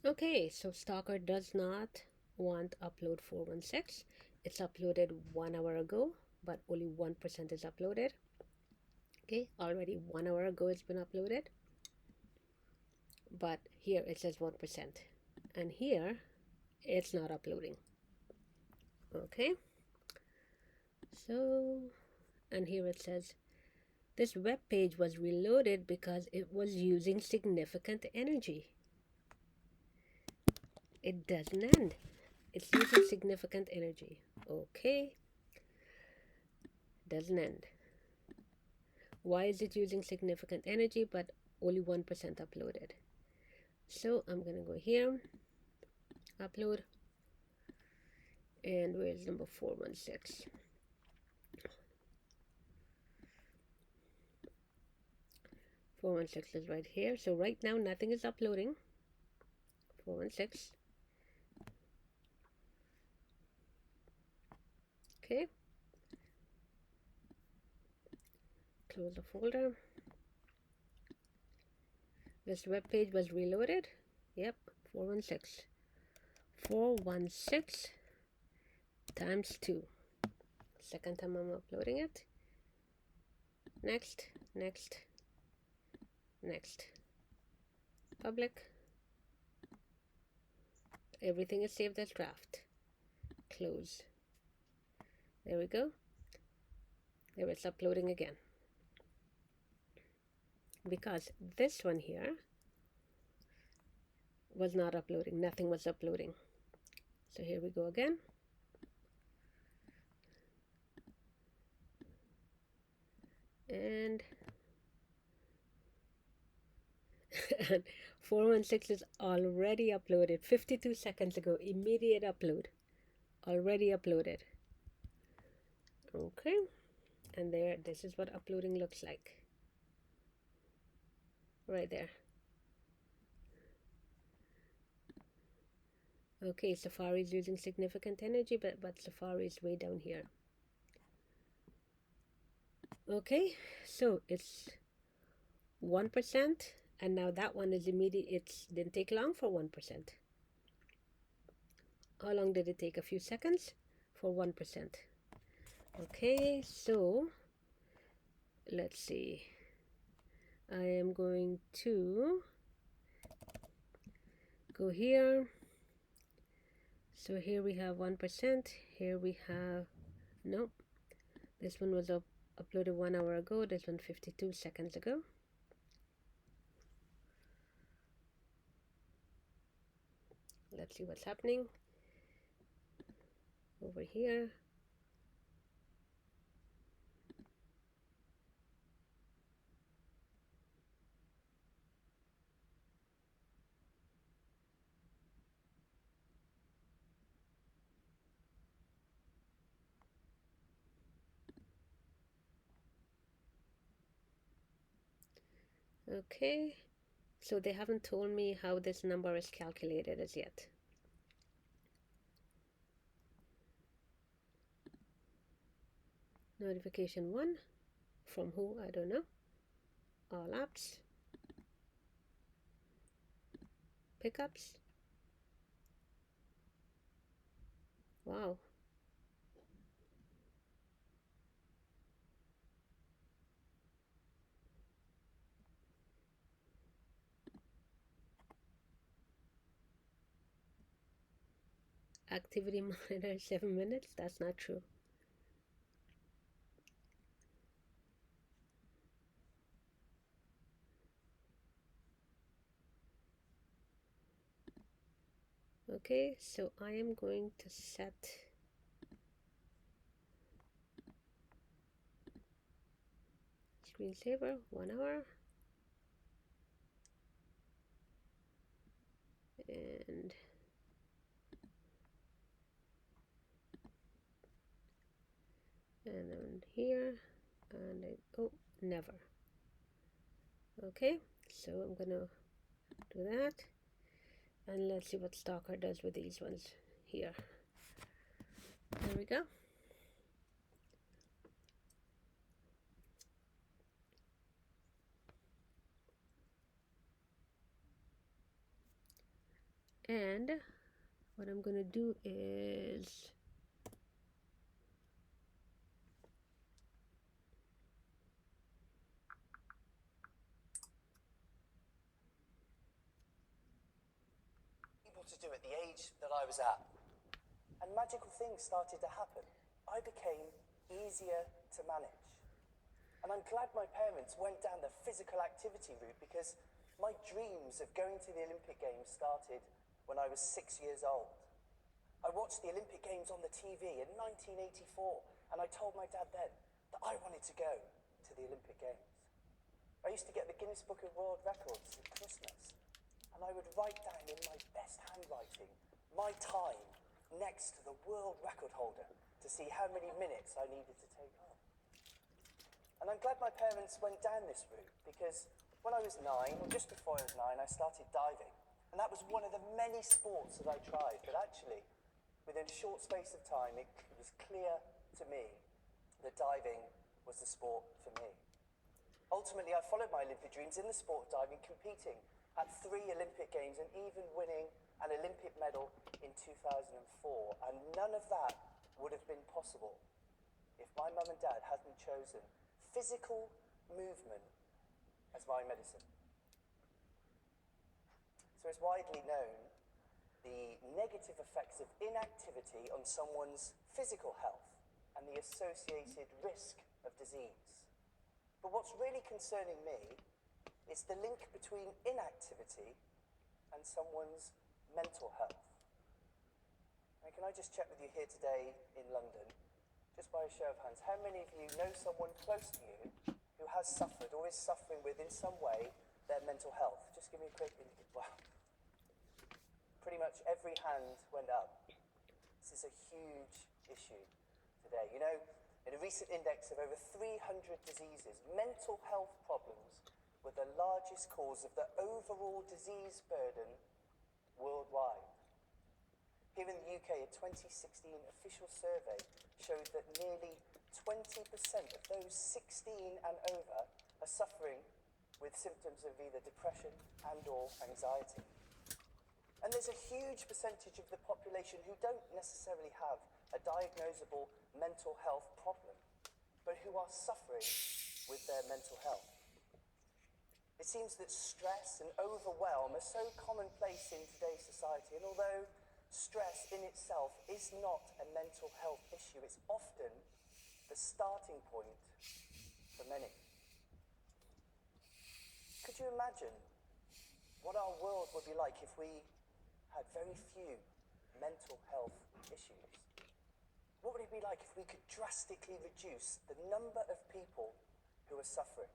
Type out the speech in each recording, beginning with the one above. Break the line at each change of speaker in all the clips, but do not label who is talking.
Okay, so Stalker does not want upload 416. It's uploaded 1 hour ago, but only 1% is uploaded. Okay, already 1 hour ago it's been uploaded, but here it says 1%, and here it's not uploading. Okay, so, and here it says this web page was reloaded because it was using significant energy. It doesn't end. It's using significant energy. Okay, doesn't end. Why is it using significant energy but only 1% uploaded? So I'm gonna go here, upload, and where's number 416? 416 is right here. So right now nothing is uploading. 416. Okay, close the folder. This web page was reloaded. Yep, 416. 416 times 2. Second time I'm uploading it. Next, next, next. Public. Everything is saved as draft. Close. There we go. There it's uploading again. Because this one here was not uploading. Nothing was uploading. So here we go again. And 416 is already uploaded 52 seconds ago. Immediate upload. Already uploaded. Okay. And there, this is what uploading looks like. Right there. Okay, Safari is using significant energy, but Safari is way down here. Okay, so it's 1%, and now that one is immediate. It didn't take long for 1%. How long did it take? A few seconds for 1%. Okay, so let's see. I am going to go here. So here we have 1%. Here we have, nope, this one was uploaded 1 hour ago. This one 52 seconds ago. Let's see what's happening over here. Okay, so they haven't told me how this number is calculated as yet. Notification 1 from who? I don't know. All apps, pickups. Wow. Activity monitor 7 minutes. That's not true. Okay, so I am going to set screensaver 1 hour, and then here, and oh, never. Okay, so I'm gonna do that, and let's see what Stalker does with these ones here. There we go. And what I'm going to do is
able to do at the age that I was at. And magical things started to happen. I became easier to manage. And I'm glad my parents went down the physical activity route, because my dreams of going to the Olympic Games started when I was 6 years old. I watched the Olympic Games on the TV in 1984, and I told my dad then that I wanted to go to the Olympic Games. I used to get the Guinness Book of World Records at Christmas, and I would write down in my best handwriting my time next to the world record holder to see how many minutes I needed to take off. And I'm glad my parents went down this route, because when I was 9, or just before I was 9, I started diving. And that was one of the many sports that I tried, but actually, within a short space of time, it was clear to me that diving was the sport for me. Ultimately, I followed my Olympic dreams in the sport of diving, competing at 3 Olympic Games and even winning an Olympic medal in 2004. And none of that would have been possible if my mum and dad hadn't chosen physical movement as my medicine. So it's widely known the negative effects of inactivity on someone's physical health and the associated risk of disease. But what's really concerning me is the link between inactivity and someone's mental health. Now, can I just check with you here today in London, just by a show of hands, how many of you know someone close to you who has suffered or is suffering with, in some way, their mental health? Just give me a quick indication. Wow. Pretty much every hand went up. This is a huge issue today. You know, in a recent index of over 300 diseases, mental health problems were the largest cause of the overall disease burden worldwide. Here in the UK, a 2016 official survey showed that nearly 20% of those 16 and over are suffering with symptoms of either depression and or anxiety. And there's a huge percentage of the population who don't necessarily have a diagnosable mental health problem, but who are suffering with their mental health. It seems that stress and overwhelm are so commonplace in today's society, and although stress in itself is not a mental health issue, it's often the starting point for many. Could you imagine what our world would be like if we had very few mental health issues? What would it be like if we could drastically reduce the number of people who are suffering?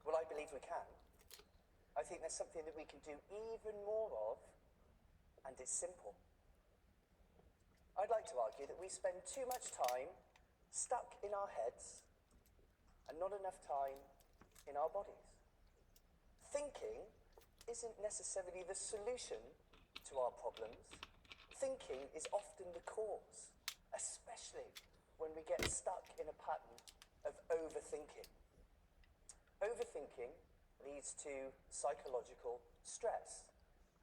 Well, I believe we can. I think there's something that we can do even more of, and it's simple. I'd like to argue that we spend too much time stuck in our heads and not enough time in our bodies. Thinking isn't necessarily the solution to our problems. Thinking is often the cause, especially when we get stuck in a pattern of overthinking. Overthinking leads to psychological stress.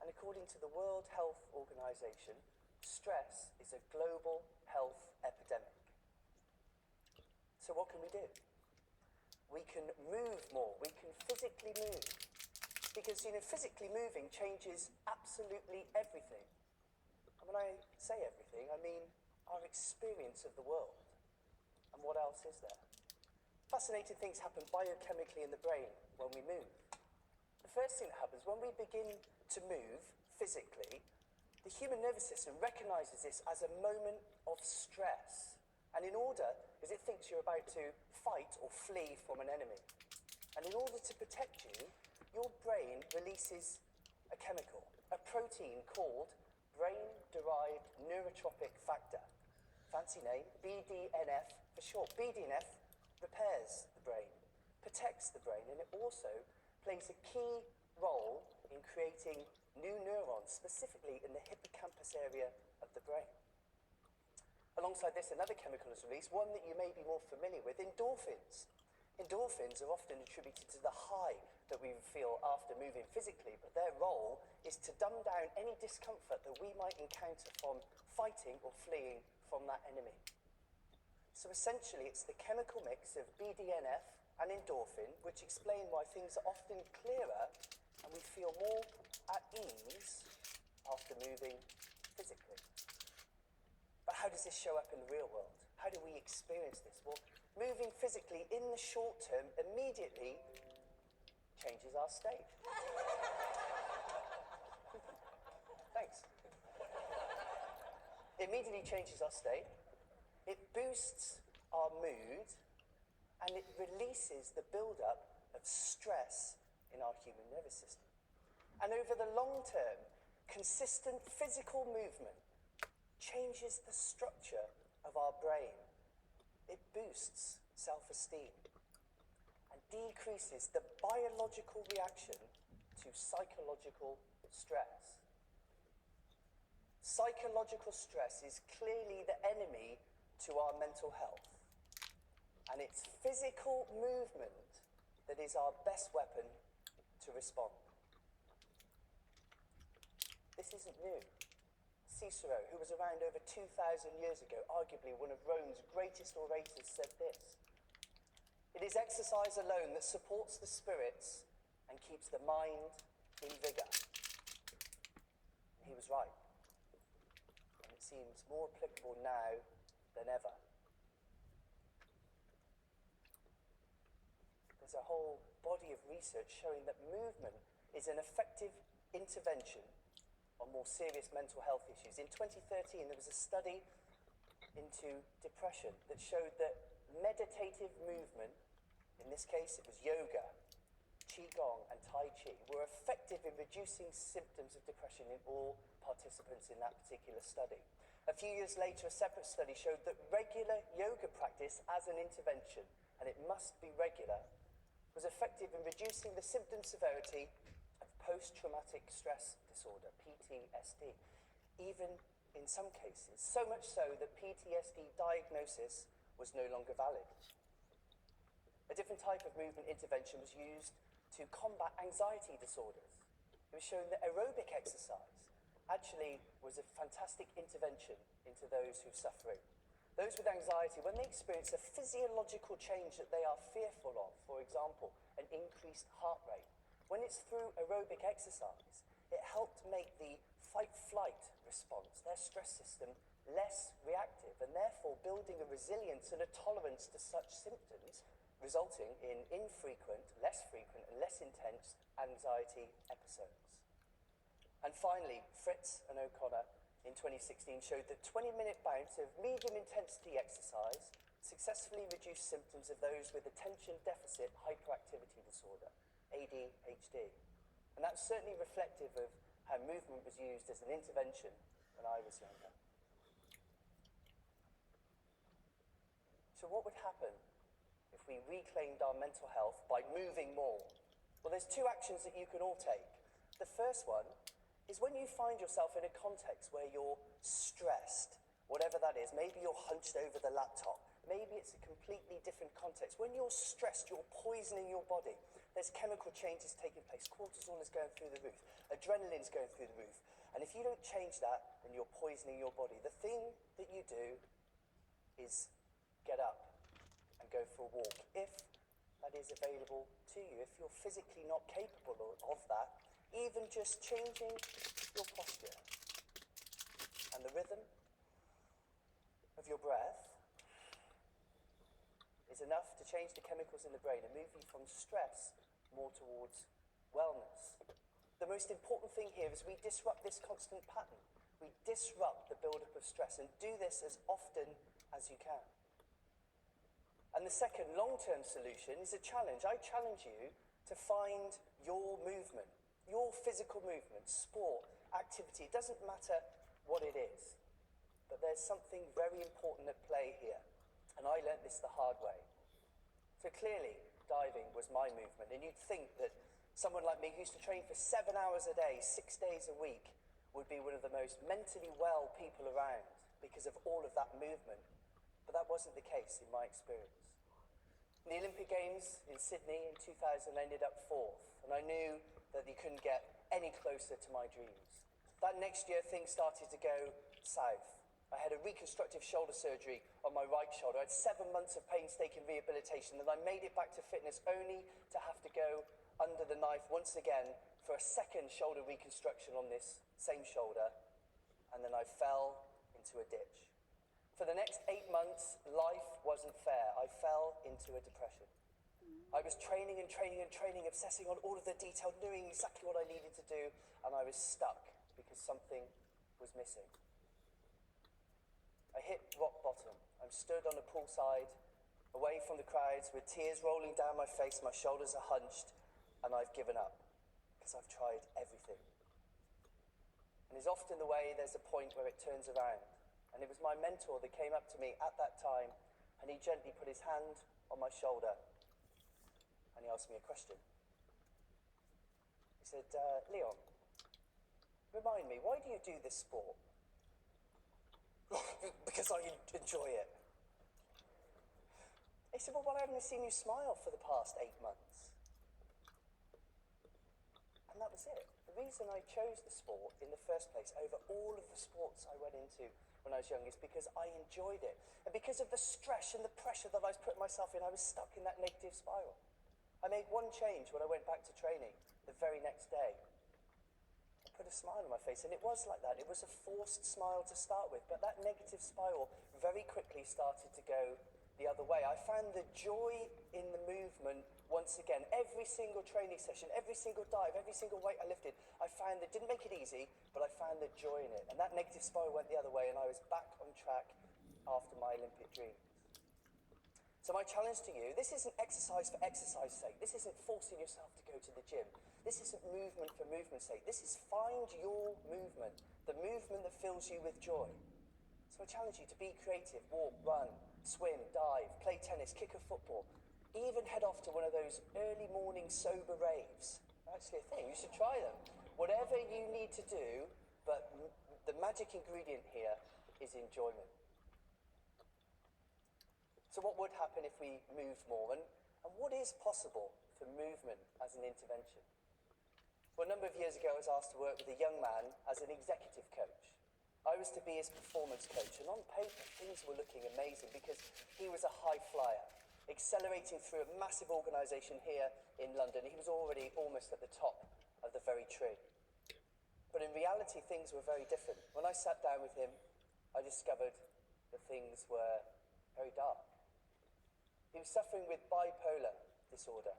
And according to the World Health Organization, stress is a global health epidemic. So what can we do? We can move more. We can physically move. Because, physically moving changes absolutely everything. And when I say everything, I mean our experience of the world. And what else is there? Fascinating things happen biochemically in the brain when we move. The first thing that happens when we begin to move physically, the human nervous system recognizes this as a moment of stress. And in order, because it thinks you're about to fight or flee from an enemy. And in order to protect you, your brain releases a chemical, a protein called brain-derived neurotrophic factor. Fancy name, BDNF for short. BDNF repairs the brain, protects the brain, and it also plays a key role in creating new neurons, specifically in the hippocampus area of the brain. Alongside this, another chemical is released, one that you may be more familiar with, endorphins. Endorphins are often attributed to the high, that we feel after moving physically, but their role is to dumb down any discomfort that we might encounter from fighting or fleeing from that enemy. So essentially, it's the chemical mix of BDNF and endorphin which explain why things are often clearer and we feel more at ease after moving physically. But how does this show up in the real world? How do we experience this? Well, moving physically in the short term immediately changes our state. Thanks. It immediately changes our state. It boosts our mood, and it releases the build-up of stress in our human nervous system. And over the long term, consistent physical movement changes the structure of our brain. It boosts self-esteem and decreases the biological reaction to psychological stress. Psychological stress is clearly the enemy to our mental health, and it's physical movement that is our best weapon to respond. This isn't new. Cicero, who was around over 2,000 years ago, arguably one of Rome's greatest orators, said this: "It is exercise alone that supports the spirits and keeps the mind in vigour." And he was right. And it seems more applicable now than ever. There's a whole body of research showing that movement is an effective intervention on more serious mental health issues. In 2013, there was a study into depression that showed that meditative movement, in this case it was yoga, qigong and tai chi, were effective in reducing symptoms of depression in all participants in that particular study. A few years later, a separate study showed that regular yoga practice as an intervention, and it must be regular, was effective in reducing the symptom severity of post-traumatic stress disorder, PTSD, even in some cases, so much so that PTSD diagnosis was no longer valid. A different type of movement intervention was used to combat anxiety disorders. It was shown that aerobic exercise actually was a fantastic intervention into those who are suffering. Those with anxiety, when they experience a physiological change that they are fearful of, for example, an increased heart rate, when it's through aerobic exercise, it helped make the fight-flight response, their stress system, less reactive, and therefore building a resilience and a tolerance to such symptoms, resulting in infrequent, less frequent, and less intense anxiety episodes. And finally, Fritz and O'Connor in 2016 showed that 20-minute bouts of medium-intensity exercise successfully reduced symptoms of those with attention deficit hyperactivity disorder, ADHD. And that's certainly reflective of how movement was used as an intervention when I was younger. So what would happen if we reclaimed our mental health by moving more? Well, there's two actions that you can all take. The first one is when you find yourself in a context where you're stressed, whatever that is. Maybe you're hunched over the laptop. Maybe it's a completely different context. When you're stressed, you're poisoning your body. There's chemical changes taking place. Cortisol is going through the roof. Adrenaline's going through the roof. And if you don't change that, then you're poisoning your body. The thing that you do is get up and go for a walk, if that is available to you. If you're physically not capable of that, even just changing your posture and the rhythm of your breath is enough to change the chemicals in the brain and move you from stress more towards wellness. The most important thing here is we disrupt this constant pattern. We disrupt the buildup of stress and do this as often as you can. And the second long-term solution is a challenge. I challenge you to find your movement, your physical movement, sport, activity. It doesn't matter what it is, but there's something very important at play here. And I learnt this the hard way. So clearly, diving was my movement. And you'd think that someone like me who used to train for 7 hours a day, 6 days a week, would be one of the most mentally well people around because of all of that movement. But that wasn't the case in my experience. In the Olympic Games in Sydney in 2000, I ended up 4th. and I knew that he couldn't get any closer to my dreams. That next year, things started to go south. I had a reconstructive shoulder surgery on my right shoulder. I had 7 months of painstaking rehabilitation, and I made it back to fitness only to have to go under the knife once again for a second shoulder reconstruction on this same shoulder, and then I fell into a ditch. For the next 8 months, life wasn't fair. I fell into a depression. I was training and training and training, obsessing on all of the detail, knowing exactly what I needed to do, and I was stuck because something was missing. I hit rock bottom. I'm stood on the poolside, away from the crowds, with tears rolling down my face, my shoulders are hunched, and I've given up, because I've tried everything. And as often the way, there's a point where it turns around. And it was my mentor that came up to me at that time, and he gently put his hand on my shoulder, and he asked me a question. He said, Leon, remind me, why do you do this sport? Because I enjoy it. He said, well, why haven't I seen you smile for the past 8 months? And that was it. The reason I chose the sport in the first place over all of the sports I went into when I was young is because I enjoyed it. And because of the stress and the pressure that I was putting myself in, I was stuck in that negative spiral. I made one change when I went back to training the very next day. I put a smile on my face, and it was like that. It was a forced smile to start with, but that negative spiral very quickly started to go the other way. I found the joy in the movement once again. Every single training session, every single dive, every single weight I lifted, I found that didn't make it easy, but I found the joy in it. And that negative spiral went the other way, and I was back on track after my Olympic dreams. So my challenge to you, this isn't exercise for exercise's sake. This isn't forcing yourself to go to the gym. This isn't movement for movement's sake. This is find your movement, the movement that fills you with joy. So I challenge you to be creative, walk, run, swim, dive, play tennis, kick a football, even head off to one of those early morning sober raves. That's actually a thing, you should try them. Whatever you need to do, but the magic ingredient here is enjoyment. So what would happen if we moved more? And what is possible for movement as an intervention? Well, a number of years ago, I was asked to work with a young man as an executive coach. I was to be his performance coach, and on paper, things were looking amazing because he was a high flyer, accelerating through a massive organisation here in London. He was already almost at the top of the very tree. But in reality, things were very different. When I sat down with him, I discovered that things were very dark. He was suffering with bipolar disorder.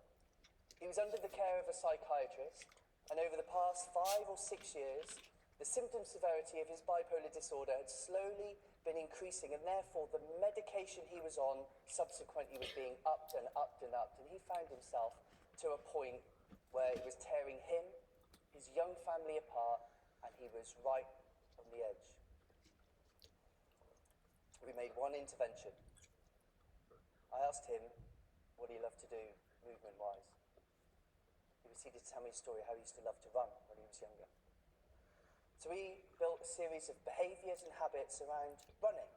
He was under the care of a psychiatrist, and over the past 5 or 6 years, the symptom severity of his bipolar disorder had slowly been increasing, and therefore the medication he was on subsequently was being upped and upped and upped, and he found himself to a point where it was tearing him, his young family apart, and he was right on the edge. We made one intervention. I asked him what he loved to do movement-wise. He proceeded to tell me a story how he used to love to run when he was younger. So we built a series of behaviours and habits around running.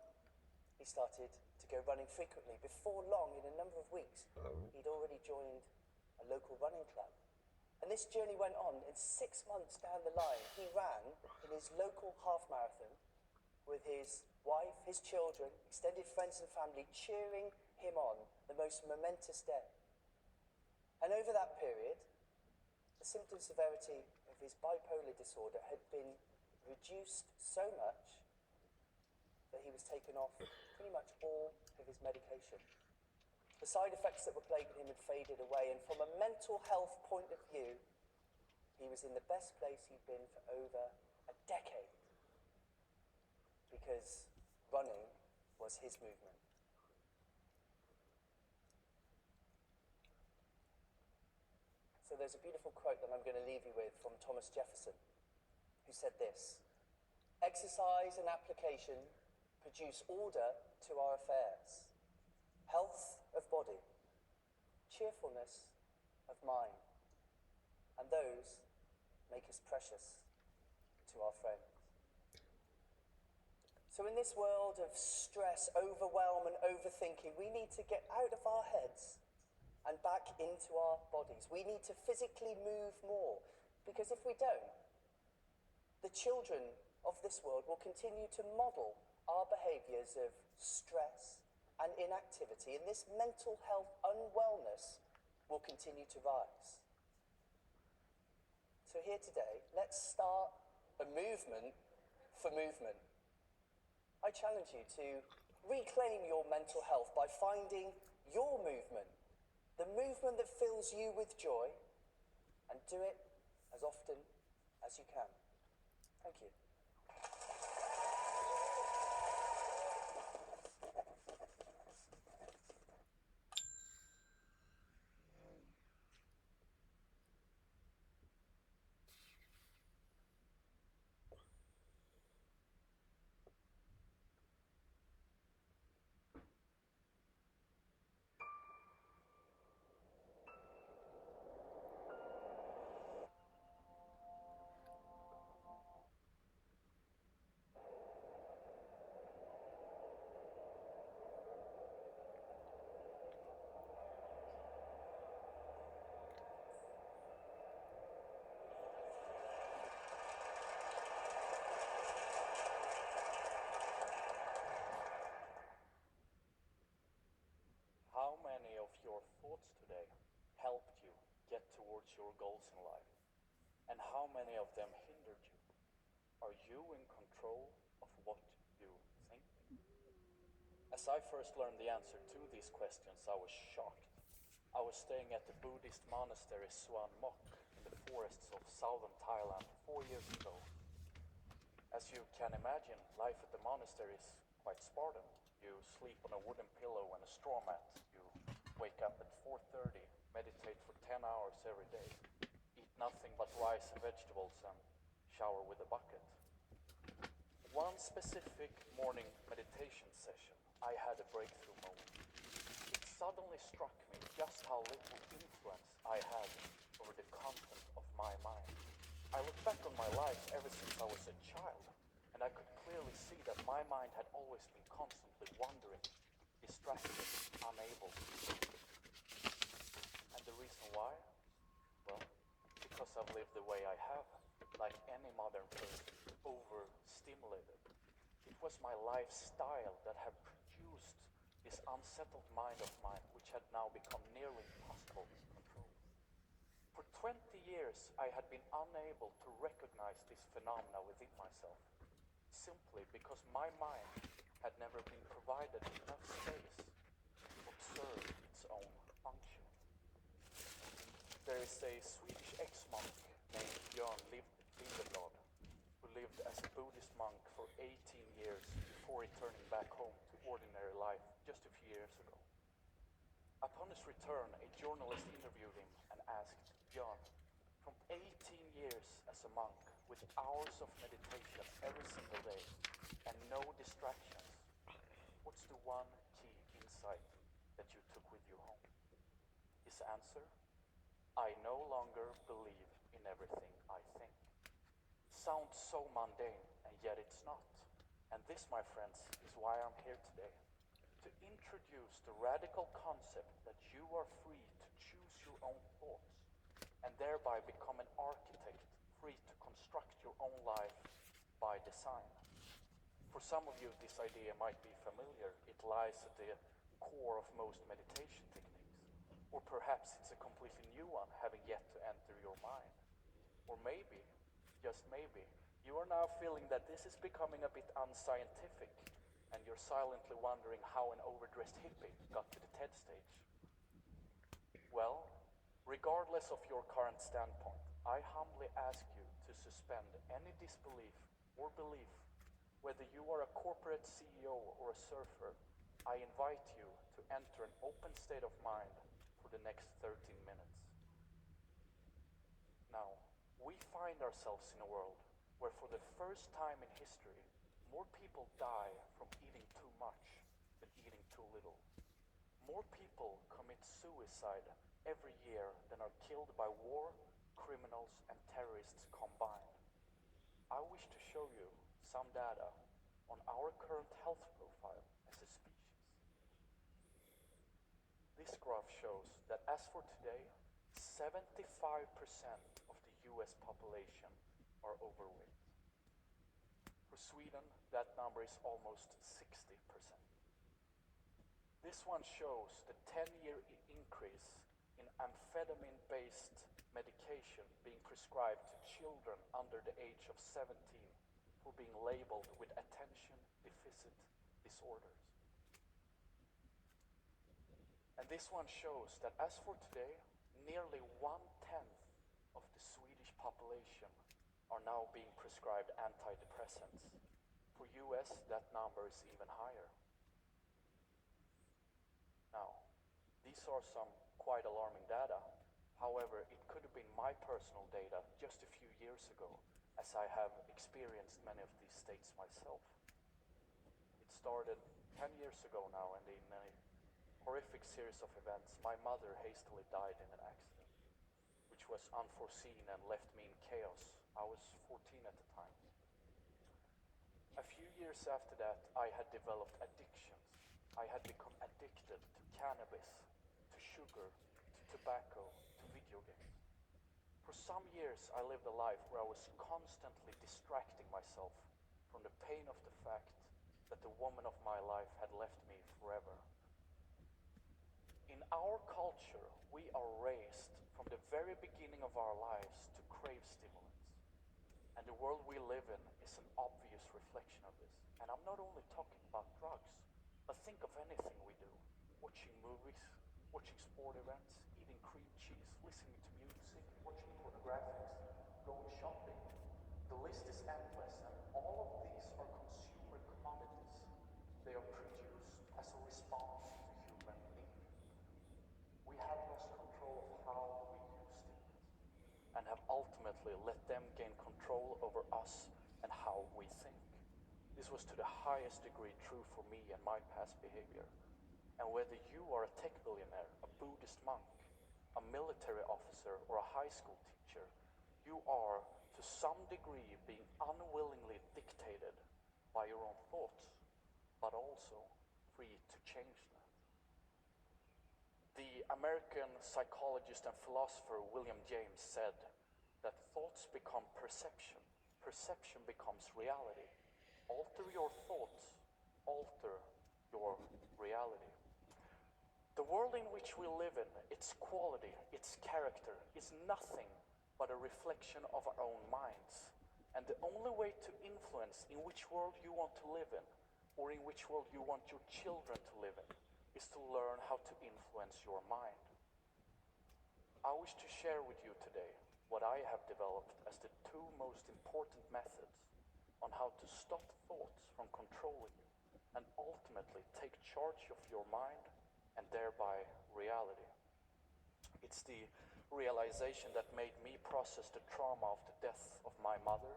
He started to go running frequently. Before long, in a number of weeks, he'd already joined a local running club. And this journey went on, and 6 months down the line, he ran in his local half marathon with his wife, his children, extended friends and family cheering him on, the most momentous day. And over that period, the symptom severity of his bipolar disorder had been reduced so much that he was taken off pretty much all of his medication. The side effects that were plaguing him had faded away, and from a mental health point of view, he was in the best place he'd been for over a decade, because running was his movement. So there's a beautiful quote that I'm going to leave you with from Thomas Jefferson, who said this: "Exercise and application produce order to our affairs, health of body, cheerfulness of mind, and those make us precious to our friends." So in this world of stress, overwhelm, and overthinking, we need to get out of our heads and back into our bodies. We need to physically move more, because if we don't, the children of this world will continue to model our behaviours of stress and inactivity, and this mental health unwellness will continue to rise. So here today, let's start a movement for movement. I challenge you to reclaim your mental health by finding your movement, the movement that fills you with joy, and do it as often as you can. Thank you.
How many of your thoughts today helped you get towards your goals in life? And how many of them hindered you? Are you in control of what you think? As I first learned the answer to these questions, I was shocked. I was staying at the Buddhist monastery Suan Mok in the forests of southern Thailand 4 years ago. As you can imagine, life at the monastery is quite Spartan. You sleep on a wooden pillow and a straw mat. You wake up at 4:30, meditate for 10 hours every day, eat nothing but rice and vegetables, and shower with a bucket. One specific morning meditation session, I had a breakthrough moment. It suddenly struck me just how little influence I had over the content of my mind. I look back on my life ever since I was a child, and I could clearly see that my mind had always been constantly wandering, distracted, unable to think. And the reason why? Well, because I've lived the way I have, like any modern person, overstimulated. It was my lifestyle that had produced this unsettled mind of mine, which had now become nearly impossible to control. For 20 years, I had been unable to recognize this phenomena within myself, simply because my mind had never been provided enough space to observe its own function. There is a Swedish ex-monk named Björn Lindeblad, who lived as a Buddhist monk for 18 years before returning back home to ordinary life just a few years ago. Upon his return, a journalist interviewed him and asked, Björn, from 18 years as a monk with hours of meditation every single day and no distractions, what's the one key insight that you took with you home? His answer? I no longer believe in everything I think. Sounds so mundane, and yet it's not. And this, my friends, is why I'm here today. To introduce the radical concept that you are free to choose your own thoughts and thereby become an architect, free to construct your own life by design. For some of you, this idea might be familiar. It lies at the core of most meditation techniques. Or perhaps it's a completely new one, having yet to enter your mind. Or maybe, just maybe, you are now feeling that this is becoming a bit unscientific, and you're silently wondering how an overdressed hippie got to the TED stage. Well, regardless of your current standpoint, I humbly ask you to suspend any disbelief or belief. Whether you are a corporate CEO or a surfer, I invite you to enter an open state of mind for the next 13 minutes. Now, we find ourselves in a world where for the first time in history, more people die from eating too much than eating too little. More people commit suicide every year than are killed by war, criminals, and terrorists combined. I wish to show you some data on our current health profile as a species. this graph shows that as for today, 75% of the US population are overweight. For Sweden, that number is almost 60%. This one shows the 10-year increase in amphetamine-based medication being prescribed to children under the age of 17 for being labeled with attention deficit disorders. And this one shows that as for today, nearly 1/10 of the Swedish population are now being prescribed antidepressants. For US, that number is even higher. Now, these are some quite alarming data. However, it could have been my personal data just a few years ago, as I have experienced many of these states myself. It started 10 years ago now, and in a horrific series of events, my mother hastily died in an accident, which was unforeseen and left me in chaos. I was 14 at the time. A few years after that, I had developed addictions. I had become addicted to cannabis, to sugar, to tobacco, to video games. For some years, I lived a life where I was constantly distracting myself from the pain of the fact that the woman of my life had left me forever. In our culture, we are raised from the very beginning of our lives to crave stimulants. And the world we live in is an obvious reflection of this. And I'm not only talking about drugs, but think of anything we do. Watching movies, watching sport events, eating cream cheese, listening to music, watching pornographics, going shopping. The list is endless, and all of these are consumer commodities. They are produced as a response to human need. We have lost control of how we use stimulants, and have ultimately let them gain control over us and how we think. This was to the highest degree true for me and my past behavior. And whether you are a tech billionaire, a Buddhist monk, a military officer, or a high school teacher, you are, to some degree, being unwillingly dictated by your own thoughts, but also free to change that. The American psychologist and philosopher William James said that thoughts become perception, perception becomes reality. Alter your thoughts, alter your reality. The world in which we live in, its quality, its character, is nothing but a reflection of our own minds. And the only way to influence in which world you want to live in, or in which world you want your children to live in, is to learn how to influence your mind. I wish to share with you today what I have developed as the two most important methods on how to stop thoughts from controlling you and ultimately take charge of your mind and thereby reality. It's the realization that made me process the trauma of the death of my mother,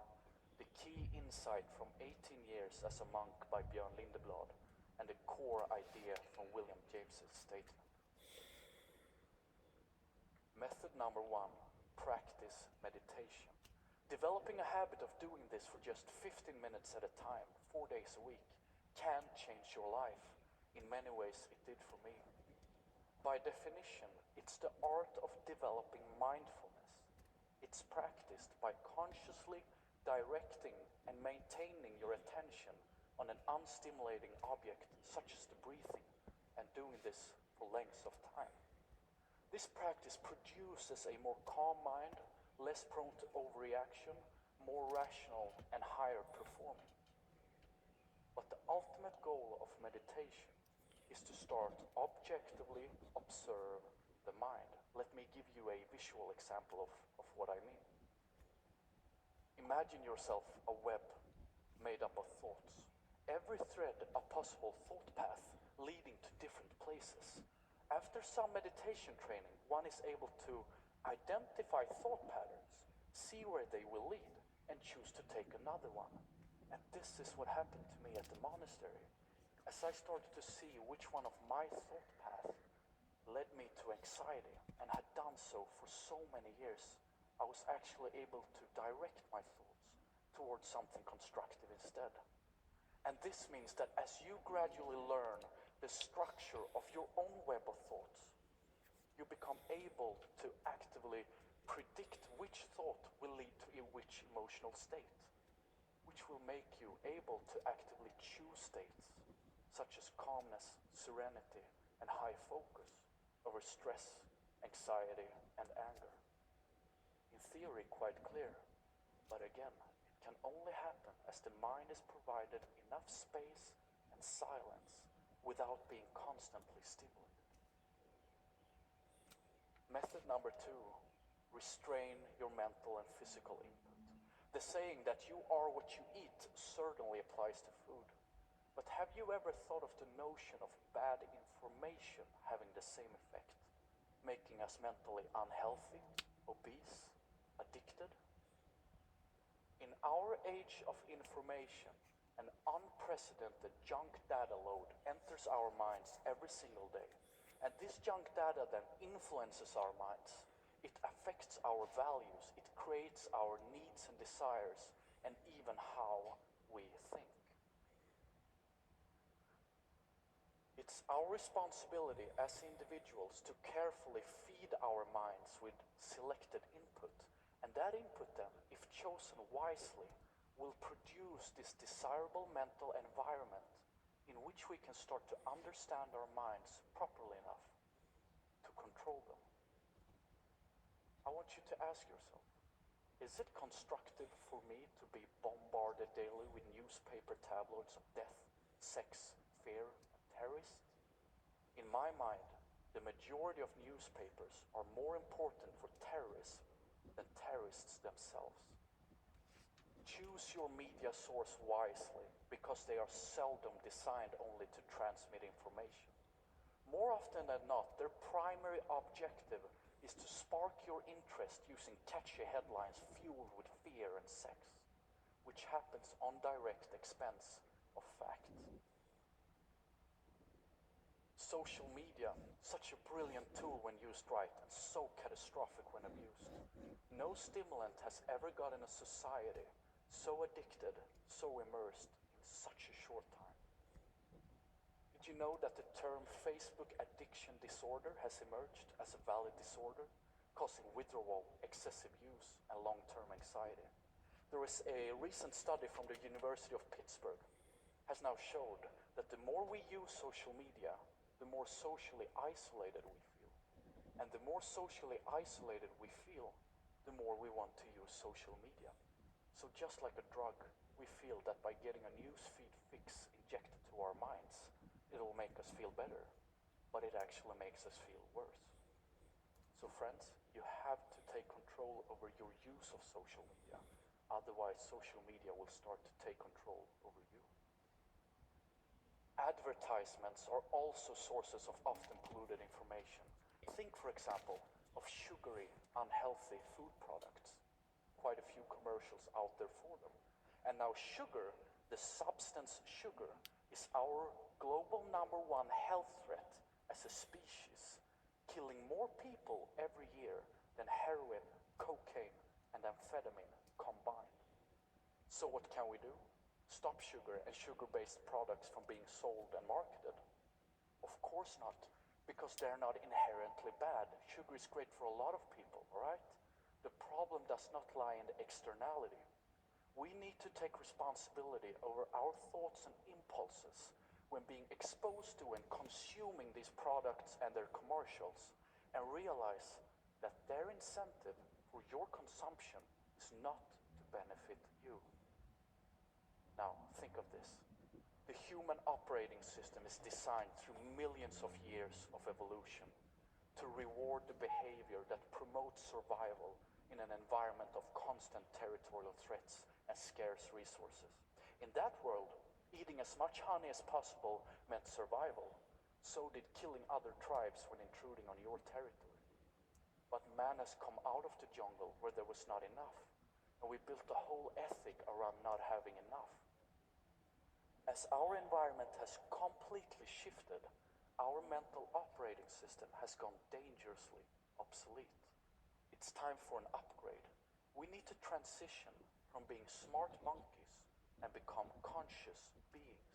the key insight from 18 years as a monk by Björn Lindeblad, and the core idea from William James's statement. Method number 1, practice meditation. Developing a habit of doing this for just 15 minutes at a time, 4 days a week, can change your life. In many ways, it did for me. By definition, it's the art of developing mindfulness. It's practiced by consciously directing and maintaining your attention on an unstimulating object, such as the breathing, and doing this for lengths of time. This practice produces a more calm mind, less prone to overreaction, more rational and higher performing. But the ultimate goal of meditation is to start objectively observe the mind. Let me give you a visual example of what I mean. Imagine yourself a web made up of thoughts. Every thread a possible thought path leading to different places. After some meditation training, one is able to identify thought patterns, see where they will lead, and choose to take another one. And this is what happened to me at the monastery. As I started to see which one of my thought paths led me to anxiety, and had done so for so many years, I was actually able to direct my thoughts towards something constructive instead. And this means that as you gradually learn the structure of your own web of thoughts, You become able to actively predict which thought will lead to which emotional state, which will make you able to actively choose states such as calmness, serenity, and high focus over stress, anxiety, and anger. In theory, quite clear, but again, it can only happen as the mind is provided enough space and silence without being constantly stimulated. Method number 2, restrain your mental and physical input. The saying that you are what you eat certainly applies to food. But have you ever thought of the notion of bad information having the same effect, making us mentally unhealthy, obese, addicted? In our age of information, an unprecedented junk data load enters our minds every single day. And this junk data then influences our minds. It affects our values, it creates our needs and desires, and even how we think. It's our responsibility as individuals to carefully feed our minds with selected input, and that input then, if chosen wisely, will produce this desirable mental environment in which we can start to understand our minds properly enough to control them. I want you to ask yourself, is it constructive for me to be bombarded daily with newspaper tabloids of death, sex, fear, and terrorists? In my mind, the majority of newspapers are more important for terrorism than terrorists themselves. Choose your media source wisely, because they are seldom designed only to transmit information. More often than not, their primary objective is to spark your interest using catchy headlines fueled with fear and sex, which happens on direct expense of fact. Social media, such a brilliant tool when used right, and so catastrophic when abused. No stimulant has ever gotten a society so addicted, so immersed in such a short time. Did you know that the term Facebook addiction disorder has emerged as a valid disorder, causing withdrawal, excessive use, and long-term anxiety? There is a recent study from the University of Pittsburgh has now showed that the more we use social media, the more socially isolated we feel. And the more socially isolated we feel, the more we want to use social media. So just like a drug, we feel that by getting a newsfeed fix injected to our minds, it will make us feel better, but it actually makes us feel worse. So friends, you have to take control over your use of social media. Otherwise, social media will start to take control over you. Advertisements are also sources of often polluted information. Think, for example, of sugary, unhealthy food products. Quite a few commercials out there for them. And now sugar, the substance sugar, is our global #1 health threat as a species, killing more people every year than heroin, cocaine, and amphetamine combined. So what can we do? Stop sugar and sugar-based products from being sold and marketed? Of course not, because they're not inherently bad. Sugar is great for a lot of people, all right? The problem does not lie in the externality. We need to take responsibility over our thoughts and impulses when being exposed to and consuming these products and their commercials, and realize that their incentive for your consumption is not to benefit you. Now, think of this. The human operating system is designed through millions of years of evolution to reward the behavior that promotes survival in an environment of constant territorial threats and scarce resources. In that world, eating as much honey as possible meant survival. So did killing other tribes when intruding on your territory. But man has come out of the jungle where there was not enough, and we built a whole ethic around not having enough. As our environment has completely shifted, our mental operating system has gone dangerously obsolete. It's time for an upgrade. We need to transition from being smart monkeys and become conscious beings.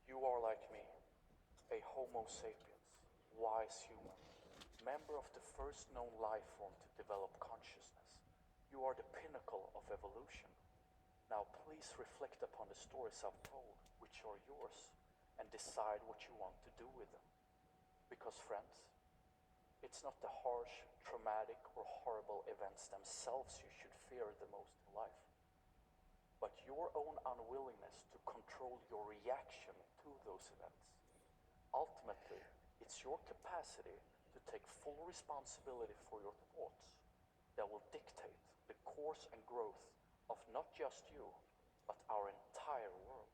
You are like me. a Homo sapiens, wise human, member of the first known life form to develop consciousness. You are the pinnacle of evolution. Now please reflect upon the stories I've told, which are yours, and decide what you want to do with them. Because friends, it's not the harsh, traumatic, or horrible events themselves you should fear the most in life, but your own unwillingness to control your reaction to those events. Ultimately, it's your capacity to take full responsibility for your thoughts that will dictate the course and growth of not just you, but our entire world.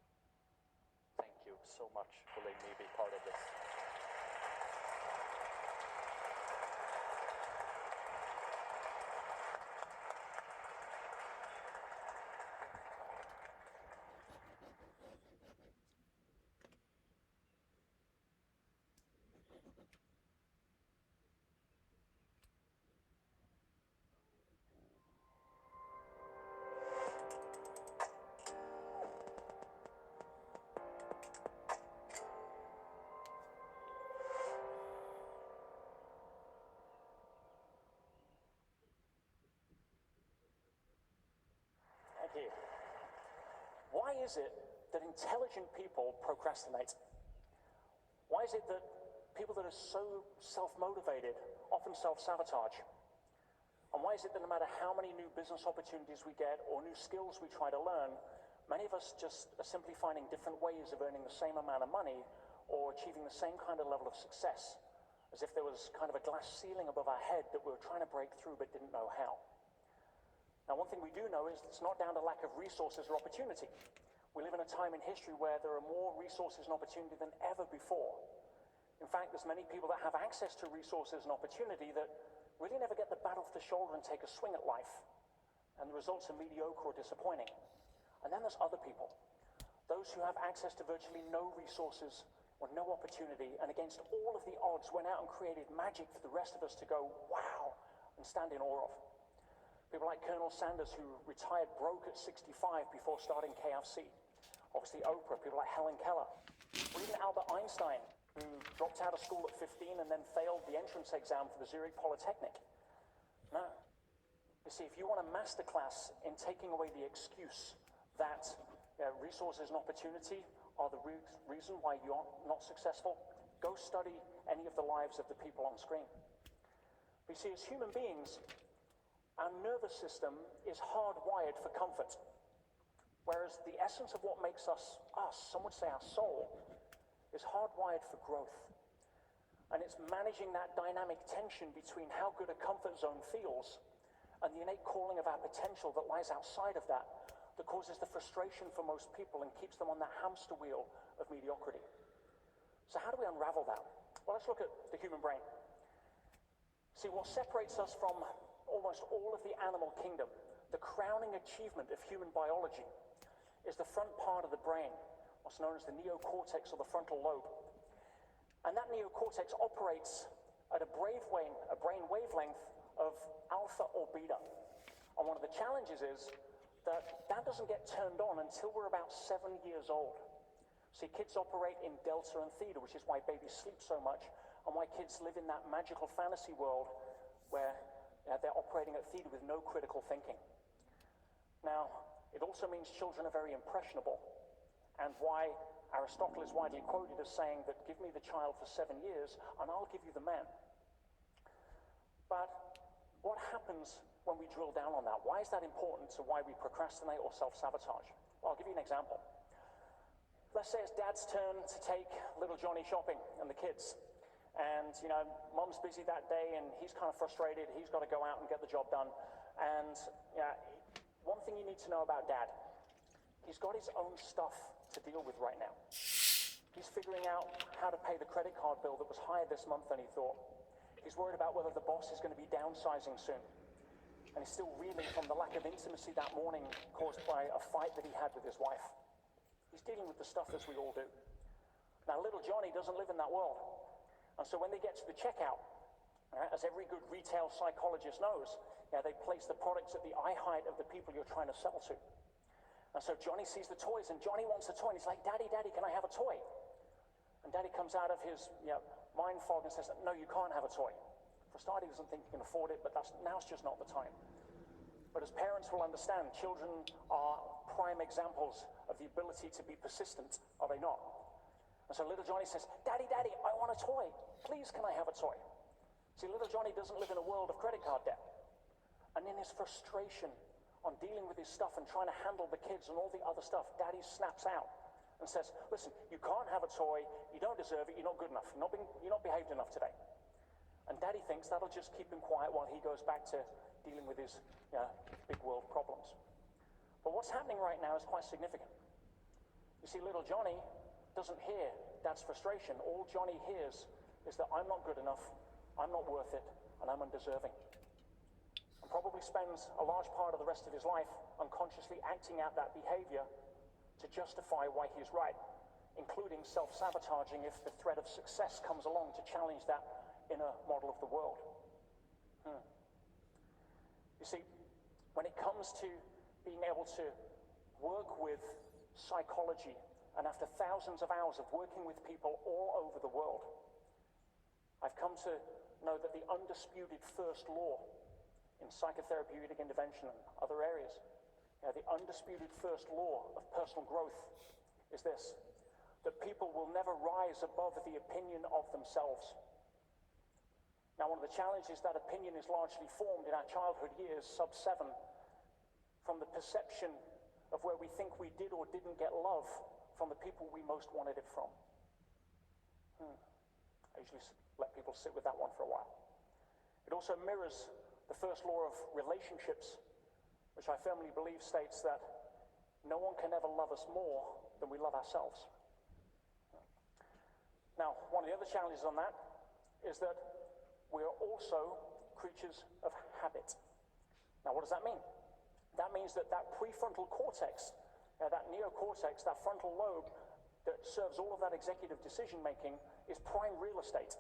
Thank you so much for letting me be part of this.
Thank you. Why is it that intelligent people procrastinate? Why is it that people that are so self-motivated often self-sabotage? And why is it that no matter how many new business opportunities we get or new skills we try to learn, many of us just are simply finding different ways of earning the same amount of money or achieving the same kind of level of success, as if there was kind of a glass ceiling above our head that we were trying to break through but didn't know how? Now, one thing we do know is it's not down to lack of resources or opportunity. We live in a time in history where there are more resources and opportunity than ever before. In fact, there's many people that have access to resources and opportunity that really never get the bat off the shoulder and take a swing at life. And the results are mediocre or disappointing. And then there's other people, those who have access to virtually no resources or no opportunity, and against all of the odds went out and created magic for the rest of us to go, wow, and stand in awe of. People like Colonel Sanders, who retired broke at 65 before starting KFC. Obviously Oprah, people like Helen Keller. Or even Albert Einstein, who dropped out of school at 15 and then failed the entrance exam for the Zurich Polytechnic. No. You see, if you want a masterclass in taking away the excuse that resources and opportunity are the reason why you're not successful, go study any of the lives of the people on screen. But you see, as human beings, our nervous system is hardwired for comfort, whereas the essence of what makes us, some would say our soul, is hardwired for growth. And it's managing that dynamic tension between how good a comfort zone feels and the innate calling of our potential that lies outside of that causes the frustration for most people and keeps them on that hamster wheel of mediocrity. So how do we unravel that? Well, let's look at the human brain. See, what separates us from almost all of the animal kingdom, the crowning achievement of human biology, is the front part of the brain, what's known as the neocortex or the frontal lobe. And that neocortex operates at a brain wavelength of alpha or beta. And one of the challenges is that that doesn't get turned on until we're about 7 years old. See, kids operate in delta and theta, which is why babies sleep so much, and why kids live in that magical fantasy world where they're operating at theta with no critical thinking. Now, it also means children are very impressionable, and why Aristotle is widely quoted as saying that give me the child for 7 years and I'll give you the man. But what happens when we drill down on that? Why is that important to why we procrastinate or self-sabotage? Well, I'll give you an example. Let's say it's Dad's turn to take little Johnny shopping and the kids. And, Mom's busy that day and he's kind of frustrated. He's got to go out and get the job done. And one thing you need to know about Dad, he's got his own stuff to deal with right now. He's figuring out how to pay the credit card bill that was higher this month than he thought. He's worried about whether the boss is going to be downsizing soon. And he's still reeling from the lack of intimacy that morning caused by a fight that he had with his wife. He's dealing with the stuff as we all do. Now, little Johnny doesn't live in that world. And so when they get to the checkout, as every good retail psychologist knows, they place the products at the eye height of the people you're trying to sell to. And so Johnny sees the toys, and Johnny wants a toy, and he's like, Daddy, can I have a toy? And And Daddy comes out of his mind fog and says, no, you can't have a toy. For a start, he doesn't think he can afford it, but now's just not the time. But as parents will understand, children are prime examples of the ability to be persistent, are they not? And so little Johnny says, Daddy, Daddy, I want a toy. Please, can I have a toy? See, little Johnny doesn't live in a world of credit card debt. And in his frustration on dealing with his stuff and trying to handle the kids and all the other stuff, Daddy snaps out and says, listen, you can't have a toy, you don't deserve it, you're not good enough, you're not behaved enough today. And Daddy thinks that'll just keep him quiet while he goes back to dealing with his big world problems. But what's happening right now is quite significant. You see, little Johnny doesn't hear Dad's frustration. All Johnny hears is that I'm not good enough, I'm not worth it, and I'm undeserving. And probably spends a large part of the rest of his life unconsciously acting out that behavior to justify why he's right, including self-sabotaging if the threat of success comes along to challenge that inner model of the world. You see, when it comes to being able to work with psychology, and after thousands of hours of working with people all over the world, I've come to know that the undisputed first law in psychotherapeutic intervention and other areas, the undisputed first law of personal growth is this: that people will never rise above the opinion of themselves. Now, one of the challenges, that opinion is largely formed in our childhood years, sub 7, from the perception of where we think we did or didn't get love from the people we most wanted it from. I usually let people sit with that one for a while. It also mirrors the first law of relationships, which I firmly believe states that no one can ever love us more than we love ourselves. Now, one of the other challenges on that is that we are also creatures of habit. Now, what does that mean? That means that prefrontal cortex, that neocortex, that frontal lobe that serves all of that executive decision-making is prime real estate.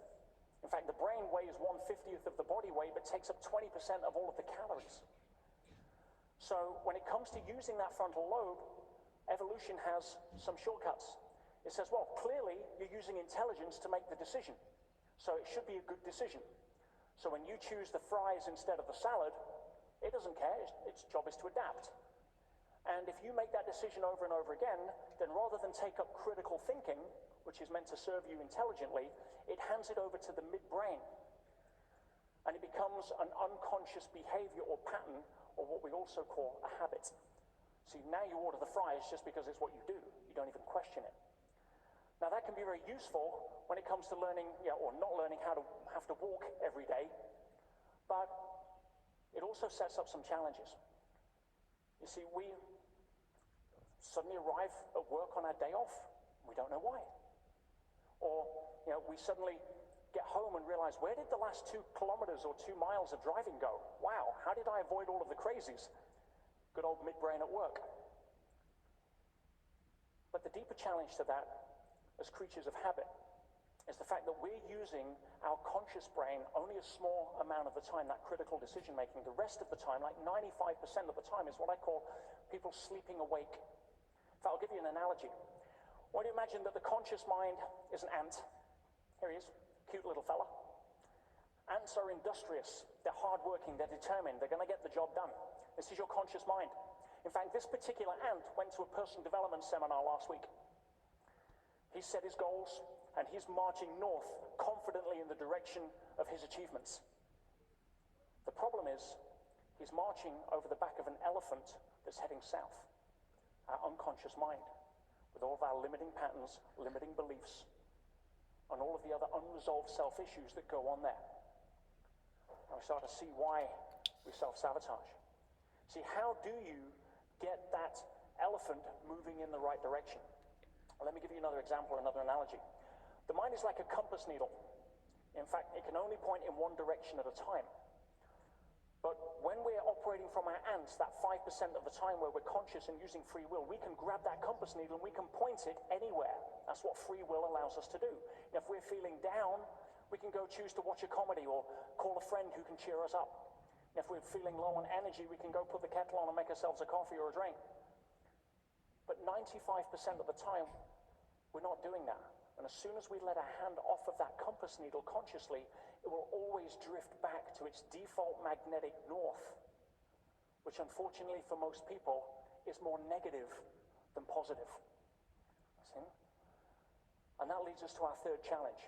In fact, the brain weighs 1/50th of the body weight, but takes up 20% of all of the calories. So when it comes to using that frontal lobe, evolution has some shortcuts. It says, well, clearly you're using intelligence to make the decision, so it should be a good decision. So when you choose the fries instead of the salad, it doesn't care, its job is to adapt. And if you make that decision over and over again, then rather than take up critical thinking, which is meant to serve you intelligently, it hands it over to the midbrain. And it becomes an unconscious behavior or pattern, or what we also call a habit. See, now you order the fries just because it's what you do. You don't even question it. Now that can be very useful when it comes to learning, or not learning how to have to walk every day, but it also sets up some challenges. You see, we suddenly arrive at work on our day off. We don't know why. Or, we suddenly get home and realize, where did the last 2 kilometers or 2 miles of driving go? Wow, how did I avoid all of the crazies? Good old midbrain at work. But the deeper challenge to that, as creatures of habit, is the fact that we're using our conscious brain only a small amount of the time, that critical decision making. The rest of the time, like 95% of the time, is what I call people sleeping awake. In fact, I'll give you an analogy. Why do you imagine that the conscious mind is an ant? Here he is, cute little fella. Ants are industrious, they're hardworking, they're determined, they're going to get the job done. This is your conscious mind. In fact, this particular ant went to a personal development seminar last week. He set his goals, and he's marching north confidently in the direction of his achievements. The problem is, he's marching over the back of an elephant that's heading south. Our unconscious mind, with all of our limiting patterns, limiting beliefs, and all of the other unresolved self-issues that go on there. And we start to see why we self-sabotage. See, how do you get that elephant moving in the right direction? Let me give you another example, another analogy. The mind is like a compass needle. In fact, it can only point in one direction at a time. But when we're operating from our ants, that 5% of the time where we're conscious and using free will, we can grab that compass needle and we can point it anywhere. That's what free will allows us to do. If we're feeling down, we can go choose to watch a comedy or call a friend who can cheer us up. If we're feeling low on energy, we can go put the kettle on and make ourselves a coffee or a drink. But 95% of the time, we're not doing that. And as soon as we let our hand off of that compass needle consciously, it will always drift back to its default magnetic north, which unfortunately for most people is more negative than positive. See? And that leads us to our third challenge.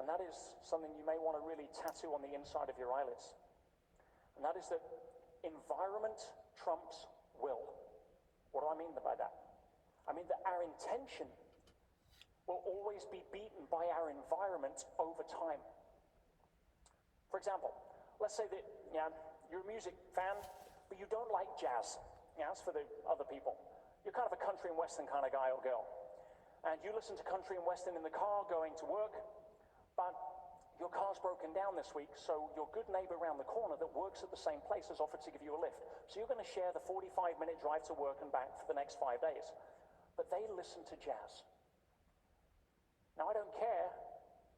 And that is something you may want to really tattoo on the inside of your eyelids. And that is that environment trumps will. What do I mean by that? I mean that our intention will always be beaten by our environment over time. For example, let's say that you're a music fan, but you don't like jazz. That's for the other people. You're kind of a country and western kind of guy or girl. And you listen to country and western in the car going to work, but your car's broken down this week, so your good neighbor around the corner that works at the same place has offered to give you a lift. So you're going to share the 45-minute drive to work and back for the next 5 days. But they listen to jazz. Now, I don't care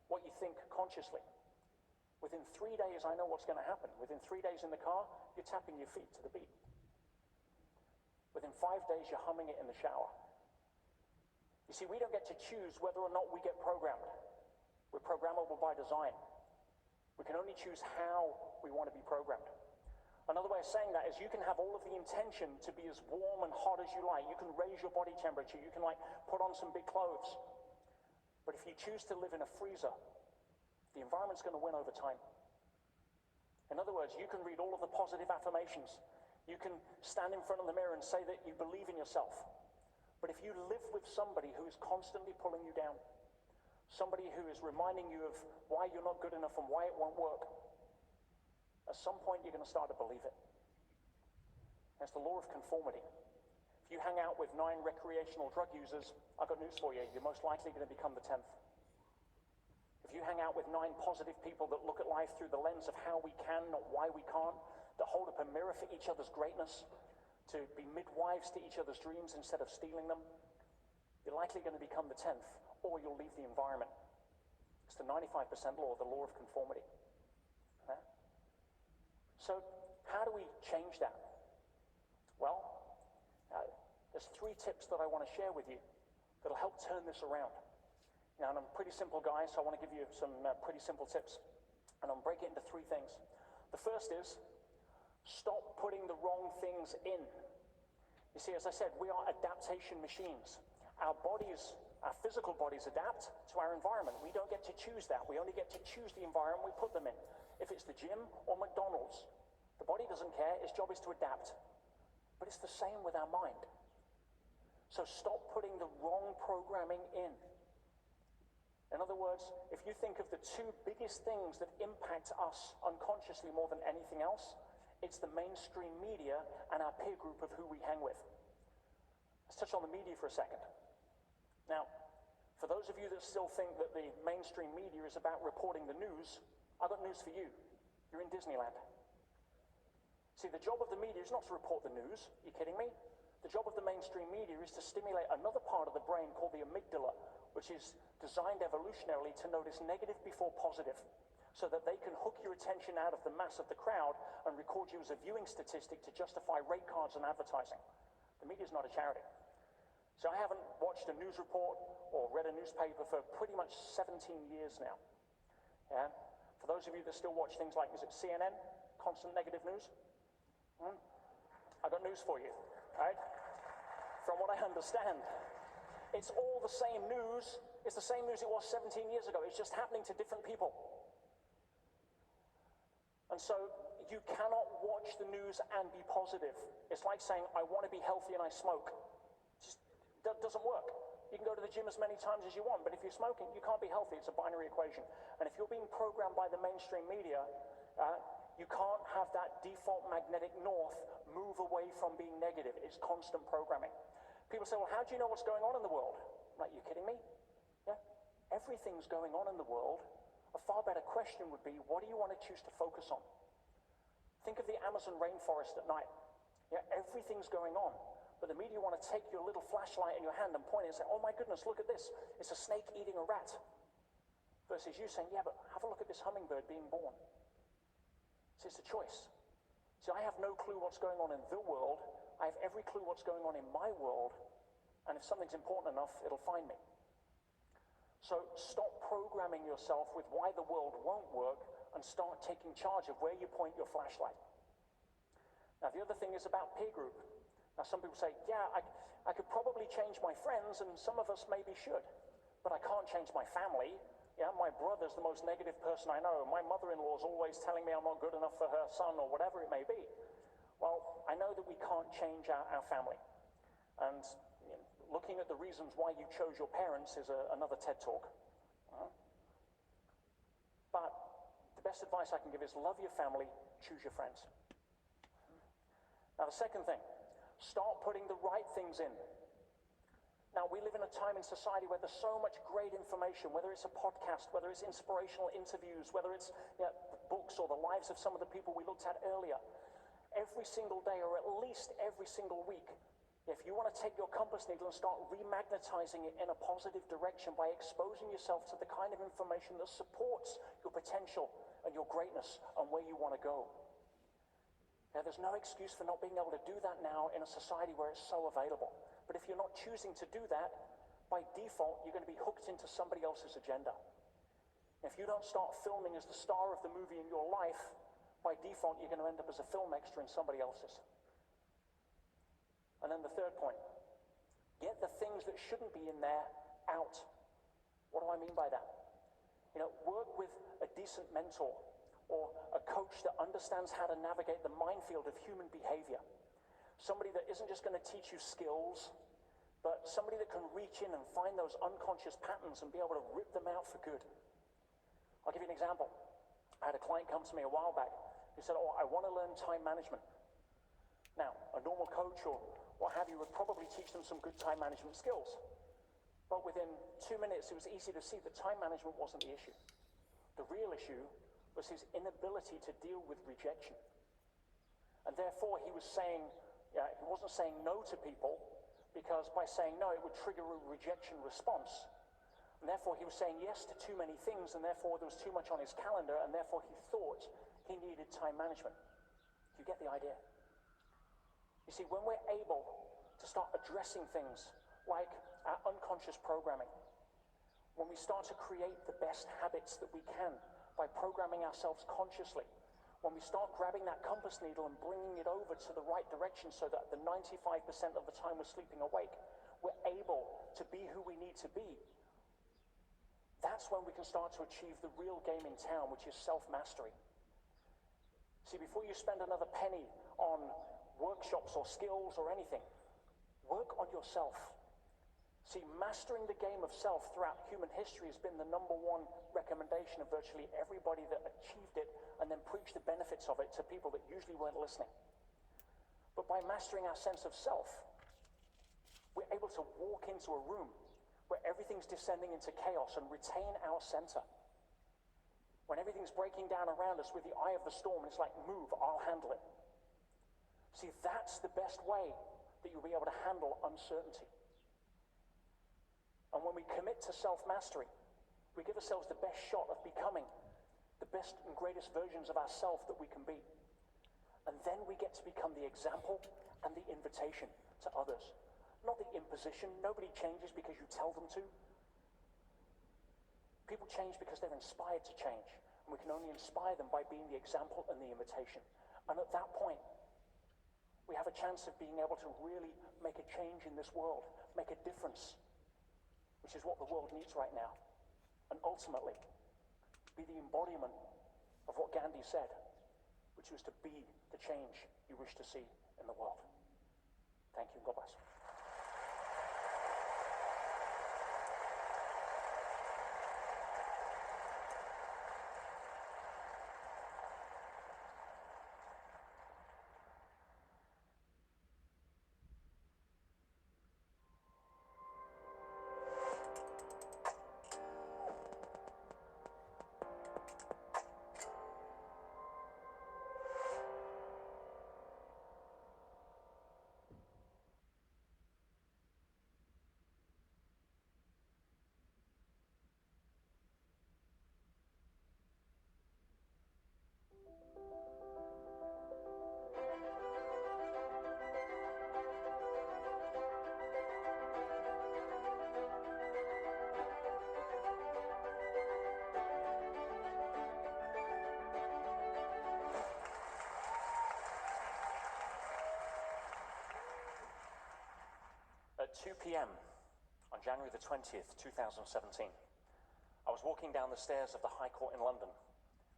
what you think consciously. Within 3 days, I know what's going to happen. Within 3 days in the car, you're tapping your feet to the beat. Within 5 days, you're humming it in the shower. You see, we don't get to choose whether or not we get programmed. We're programmable by design. We can only choose how we want to be programmed. Another way of saying that is you can have all of the intention to be as warm and hot as you like. You can raise your body temperature. You can put on some big clothes. But if you choose to live in a freezer, the environment's going to win over time. In other words, you can read all of the positive affirmations. You can stand in front of the mirror and say that you believe in yourself. But if you live with somebody who is constantly pulling you down, somebody who is reminding you of why you're not good enough and why it won't work, at some point you're going to start to believe it. That's the law of conformity. If you hang out with 9 recreational drug users, I've got news for you, you're most likely going to become the 10th. If you hang out with 9 positive people that look at life through the lens of how we can, not why we can't, that hold up a mirror for each other's greatness, to be midwives to each other's dreams instead of stealing them, you're likely going to become the 10th, or you'll leave the environment. It's the 95% law, the law of conformity. Okay? So, how do we change that? Well, there's 3 tips that I want to share with you that'll help turn this around. And I'm a pretty simple guy, so I want to give you some pretty simple tips. And I'll break it into 3 things. The first is, stop putting the wrong things in. You see, as I said, we are adaptation machines. Our bodies, our physical bodies adapt to our environment. We don't get to choose that. We only get to choose the environment we put them in. If it's the gym or McDonald's, the body doesn't care. Its job is to adapt. But it's the same with our mind. So stop putting the wrong programming in. In other words, if you think of the 2 biggest things that impact us unconsciously more than anything else, it's the mainstream media and our peer group of who we hang with. Let's touch on the media for a second. Now, for those of you that still think that the mainstream media is about reporting the news, I've got news for you. You're in Disneyland. See, the job of the media is not to report the news. Are you kidding me? The job of the mainstream media is to stimulate another part of the brain called the amygdala, which is designed evolutionarily to notice negative before positive, so that they can hook your attention out of the mass of the crowd and record you as a viewing statistic to justify rate cards and advertising. The media is not a charity. So I haven't watched a news report or read a newspaper for pretty much 17 years now. Yeah? For those of you that still watch things like, is it CNN? Constant negative news? I've got news for you, right? From what I understand, it's all the same news. It's the same news it was 17 years ago. It's just happening to different people. And so you cannot watch the news and be positive. It's like saying, I want to be healthy and I smoke. It just doesn't work. You can go to the gym as many times as you want, but if you're smoking, you can't be healthy. It's a binary equation. And if you're being programmed by the mainstream media, you can't have that default magnetic north move away from being negative. It's constant programming. People say, well, how do you know what's going on in the world? I'm like, you kidding me? Yeah, everything's going on in the world. A far better question would be, what do you want to choose to focus on? Think of the Amazon rainforest at night. Yeah, everything's going on. But the media want to take your little flashlight in your hand and point it and say, oh my goodness, look at this. It's a snake eating a rat. Versus you saying, yeah, but have a look at this hummingbird being born. So it's a choice. So I have no clue what's going on in the world. I have every clue what's going on in my world. And if something's important enough, it'll find me. So stop programming yourself with why the world won't work and start taking charge of where you point your flashlight. Now, the other thing is about peer group. Now, some people say, yeah, I could probably change my friends, and some of us maybe should, but I can't change my family. Yeah, my brother's the most negative person I know. My mother-in-law is always telling me I'm not good enough for her son, or whatever it may be. Well, I know that we can't change our family. And looking at the reasons why you chose your parents is another TED Talk. But the best advice I can give is love your family, choose your friends. Now, the second thing, start putting the right things in. Now, we live in a time in society where there's so much great information, whether it's a podcast, whether it's inspirational interviews, whether it's books or the lives of some of the people we looked at earlier. Every single day, or at least every single week, if you want to take your compass needle and start remagnetizing it in a positive direction by exposing yourself to the kind of information that supports your potential and your greatness and where you want to go. Now, there's no excuse for not being able to do that now in a society where it's so available. But if you're not choosing to do that, by default, you're going to be hooked into somebody else's agenda. If you don't start filming as the star of the movie in your life, by default, you're going to end up as a film extra in somebody else's. And then the third point, get the things that shouldn't be in there out. What do I mean by that? Work with a decent mentor or a coach that understands how to navigate the minefield of human behavior. Somebody that isn't just going to teach you skills, but somebody that can reach in and find those unconscious patterns and be able to rip them out for good. I'll give you an example. I had a client come to me a while back who said, I want to learn time management. Now, a normal coach or what have you would probably teach them some good time management skills. But within 2 minutes, it was easy to see that time management wasn't the issue. The real issue was his inability to deal with rejection. And therefore, he wasn't saying no to people, because by saying no, it would trigger a rejection response. And therefore, he was saying yes to too many things, and therefore there was too much on his calendar, and therefore he thought he needed time management. You get the idea? You see, when we're able to start addressing things like our unconscious programming, when we start to create the best habits that we can by programming ourselves consciously, when we start grabbing that compass needle and bringing it over to the right direction so that the 95% of the time we're sleeping awake, we're able to be who we need to be, that's when we can start to achieve the real game in town, which is self-mastery. See, before you spend another penny on workshops or skills or anything, work on yourself. See, mastering the game of self throughout human history has been the #1 recommendation of virtually everybody that achieved it and then preached the benefits of it to people that usually weren't listening. But by mastering our sense of self, we're able to walk into a room where everything's descending into chaos and retain our center. When everything's breaking down around us with the eye of the storm, it's like, move, I'll handle it. See, that's the best way that you'll be able to handle uncertainty. And when we commit to self-mastery, we give ourselves the best shot of becoming the best and greatest versions of ourselves that we can be. And then we get to become the example and the invitation to others. Not the imposition. Nobody changes because you tell them to. People change because they're inspired to change. And we can only inspire them by being the example and the invitation. And at that point, we have a chance of being able to really make a change in this world, make a difference, which is what the world needs right now. And ultimately, be the embodiment of what Gandhi said, which was to be the change you wish to see in the world. Thank you. God bless. At 2 p.m. on January the 20th, 2017, I was walking down the stairs of the High Court in London,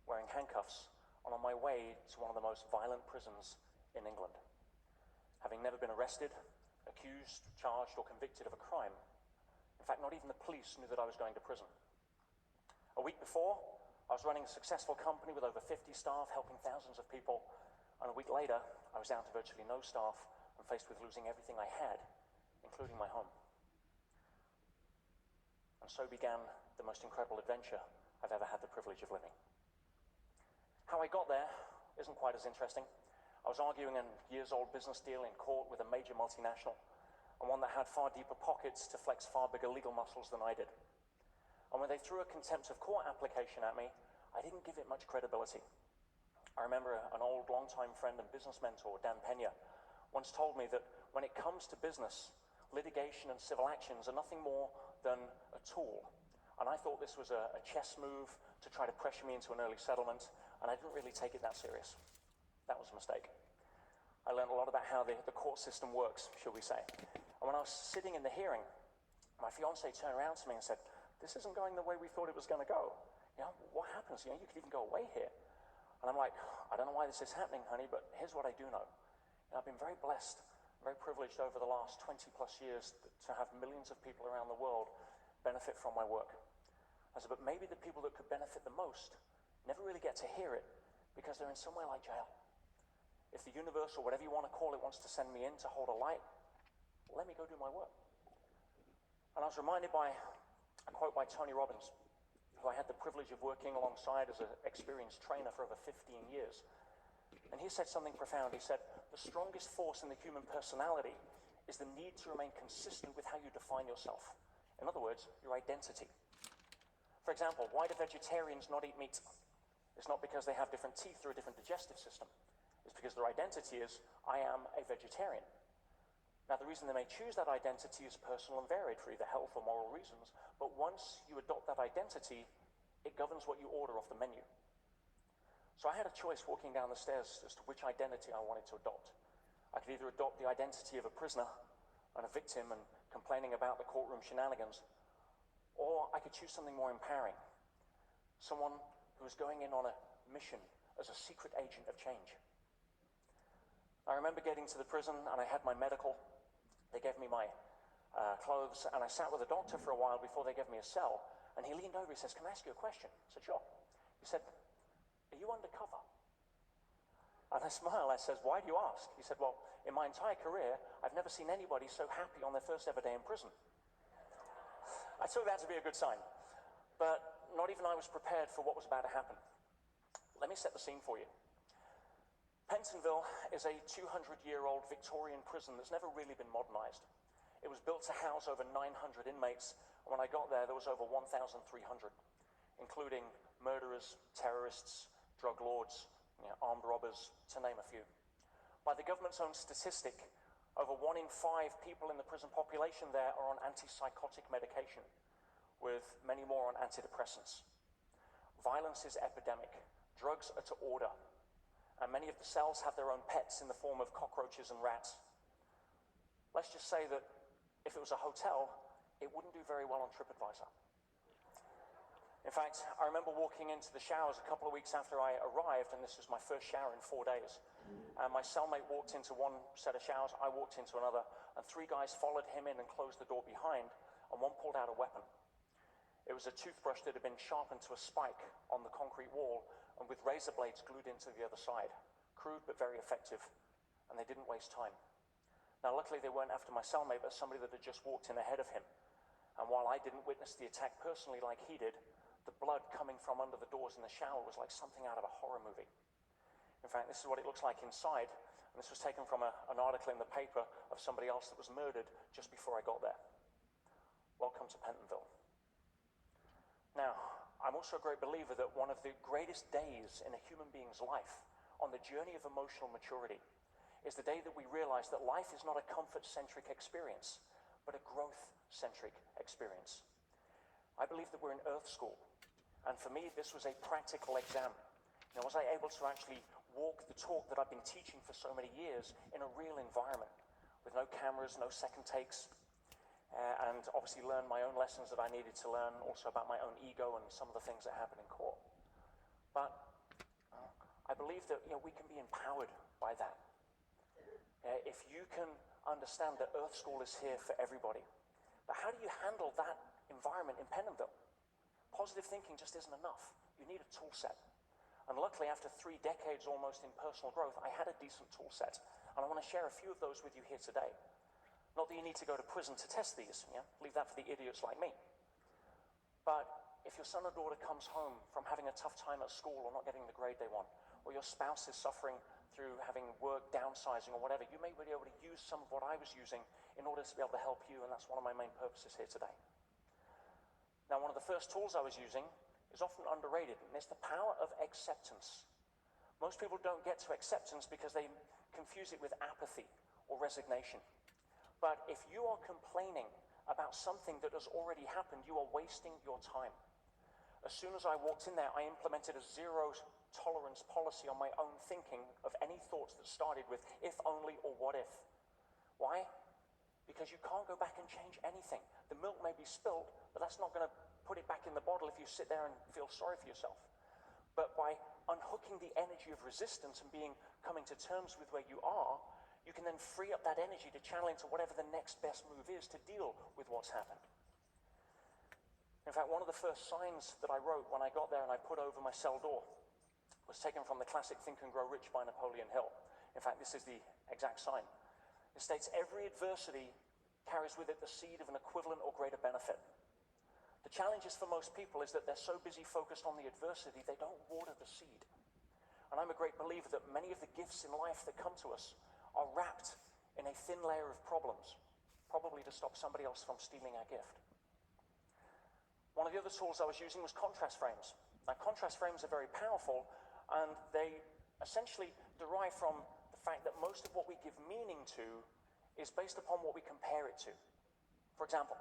wearing handcuffs, and on my way to one of the most violent prisons in England. Having never been arrested, accused, charged, or convicted of a crime, in fact, not even the police knew that I was going to prison. A week before, I was running a successful company with over 50 staff, helping thousands of people, and a week later, I was down to virtually no staff and faced with losing everything I had, including my home. And so began the most incredible adventure I've ever had the privilege of living. How I got there isn't quite as interesting. I was arguing a years-old business deal in court with a major multinational, and one that had far deeper pockets to flex far bigger legal muscles than I did. And when they threw a contempt of court application at me, I didn't give it much credibility. I remember an old longtime friend and business mentor, Dan Pena, once told me that when it comes to business, litigation and civil actions are nothing more than a tool. And I thought this was a chess move to try to pressure me into an early settlement, and I didn't really take it that serious. That was a mistake. I learned a lot about how the court system works, shall we say. And when I was sitting in the hearing, my fiancée turned around to me and said, "This isn't going the way we thought it was going to go. What happens? You could even go away here." And I'm like, "I don't know why this is happening, honey, but here's what I do know. I've been very blessed, very privileged over the last 20 plus years to have millions of people around the world benefit from my work." I said, "But maybe the people that could benefit the most never really get to hear it because they're in somewhere like jail. If the universe, or whatever you want to call it, wants to send me in to hold a light, let me go do my work." And I was reminded by a quote by Tony Robbins, who I had the privilege of working alongside as an experienced trainer for over 15 years. And he said something profound. He said, "The strongest force in the human personality is the need to remain consistent with how you define yourself. In other words, your identity. For example, why do vegetarians not eat meat? It's not because they have different teeth or a different digestive system. It's because their identity is, I am a vegetarian. Now, the reason they may choose that identity is personal and varied for either health or moral reasons, but once you adopt that identity, it governs what you order off the menu. So I had a choice walking down the stairs as to which identity I wanted to adopt. I could either adopt the identity of a prisoner and a victim and complaining about the courtroom shenanigans, or I could choose something more empowering. Someone who was going in on a mission as a secret agent of change. I remember getting to the prison and I had my medical. They gave me my clothes and I sat with a doctor for a while before they gave me a cell. And he leaned over, he says, "Can I ask you a question?" I said, "Sure." He said, "Are you undercover?" And I smiled. I said, "Why do you ask?" He said, "Well, in my entire career, I've never seen anybody so happy on their first ever day in prison." I took that to be a good sign, but not even I was prepared for what was about to happen. Let me set the scene for you. Pentonville is a 200-year-old Victorian prison that's never really been modernized. It was built to house over 900 inmates, and when I got there was over 1,300, including murderers, terrorists, drug lords, armed robbers, to name a few. By the government's own statistic, over 1 in 5 people in the prison population there are on antipsychotic medication, with many more on antidepressants. Violence is epidemic. Drugs are to order. And many of the cells have their own pets in the form of cockroaches and rats. Let's just say that if it was a hotel, it wouldn't do very well on TripAdvisor. In fact, I remember walking into the showers a couple of weeks after I arrived, and this was my first shower in 4 days. And my cellmate walked into one set of showers, I walked into another, and 3 guys followed him in and closed the door behind, and one pulled out a weapon. It was a toothbrush that had been sharpened to a spike on the concrete wall, and with razor blades glued into the other side. Crude but very effective, and they didn't waste time. Now, luckily they weren't after my cellmate, but somebody that had just walked in ahead of him. And while I didn't witness the attack personally like he did, the blood coming from under the doors in the shower was like something out of a horror movie. In fact, this is what it looks like inside, and this was taken from an article in the paper of somebody else that was murdered just before I got there. Welcome to Pentonville. Now, I'm also a great believer that one of the greatest days in a human being's life on the journey of emotional maturity is the day that we realize that life is not a comfort-centric experience, but a growth-centric experience. I believe that we're in Earth School, and for me, this was a practical exam. Was I able to actually walk the talk that I've been teaching for so many years in a real environment, with no cameras, no second takes? and obviously learn my own lessons that I needed to learn, also about my own ego and some of the things that happen in court. But I believe that we can be empowered by that. If you can understand that Earth School is here for everybody, but how do you handle that environment in Pentonville? Positive thinking just isn't enough. You need a tool set. And luckily, after 3 decades almost in personal growth, I had a decent tool set. And I want to share a few of those with you here today. Not that you need to go to prison to test these, leave that for the idiots like me. But if your son or daughter comes home from having a tough time at school or not getting the grade they want, or your spouse is suffering through having work downsizing or whatever, you may be able to use some of what I was using in order to be able to help you, and that's one of my main purposes here today. Now, one of the first tools I was using is often underrated, and it's the power of acceptance. Most people don't get to acceptance because they confuse it with apathy or resignation. But if you are complaining about something that has already happened, you are wasting your time. As soon as I walked in there, I implemented a zero tolerance policy on my own thinking of any thoughts that started with if only or what if. Why? Because you can't go back and change anything. The milk may be spilt, but that's not going to put it back in the bottle if you sit there and feel sorry for yourself. But by unhooking the energy of resistance and coming to terms with where you are, you can then free up that energy to channel into whatever the next best move is to deal with what's happened. In fact, one of the first signs that I wrote when I got there and I put over my cell door was taken from the classic Think and Grow Rich by Napoleon Hill. In fact, this is the exact sign. It states, every adversity carries with it the seed of an equivalent or greater benefit. The challenge is for most people is that they're so busy focused on the adversity, they don't water the seed. And I'm a great believer that many of the gifts in life that come to us are wrapped in a thin layer of problems, probably to stop somebody else from stealing our gift. One of the other tools I was using was contrast frames. Now, contrast frames are very powerful, and they essentially derive from the fact that most of what we give meaning to is based upon what we compare it to. For example,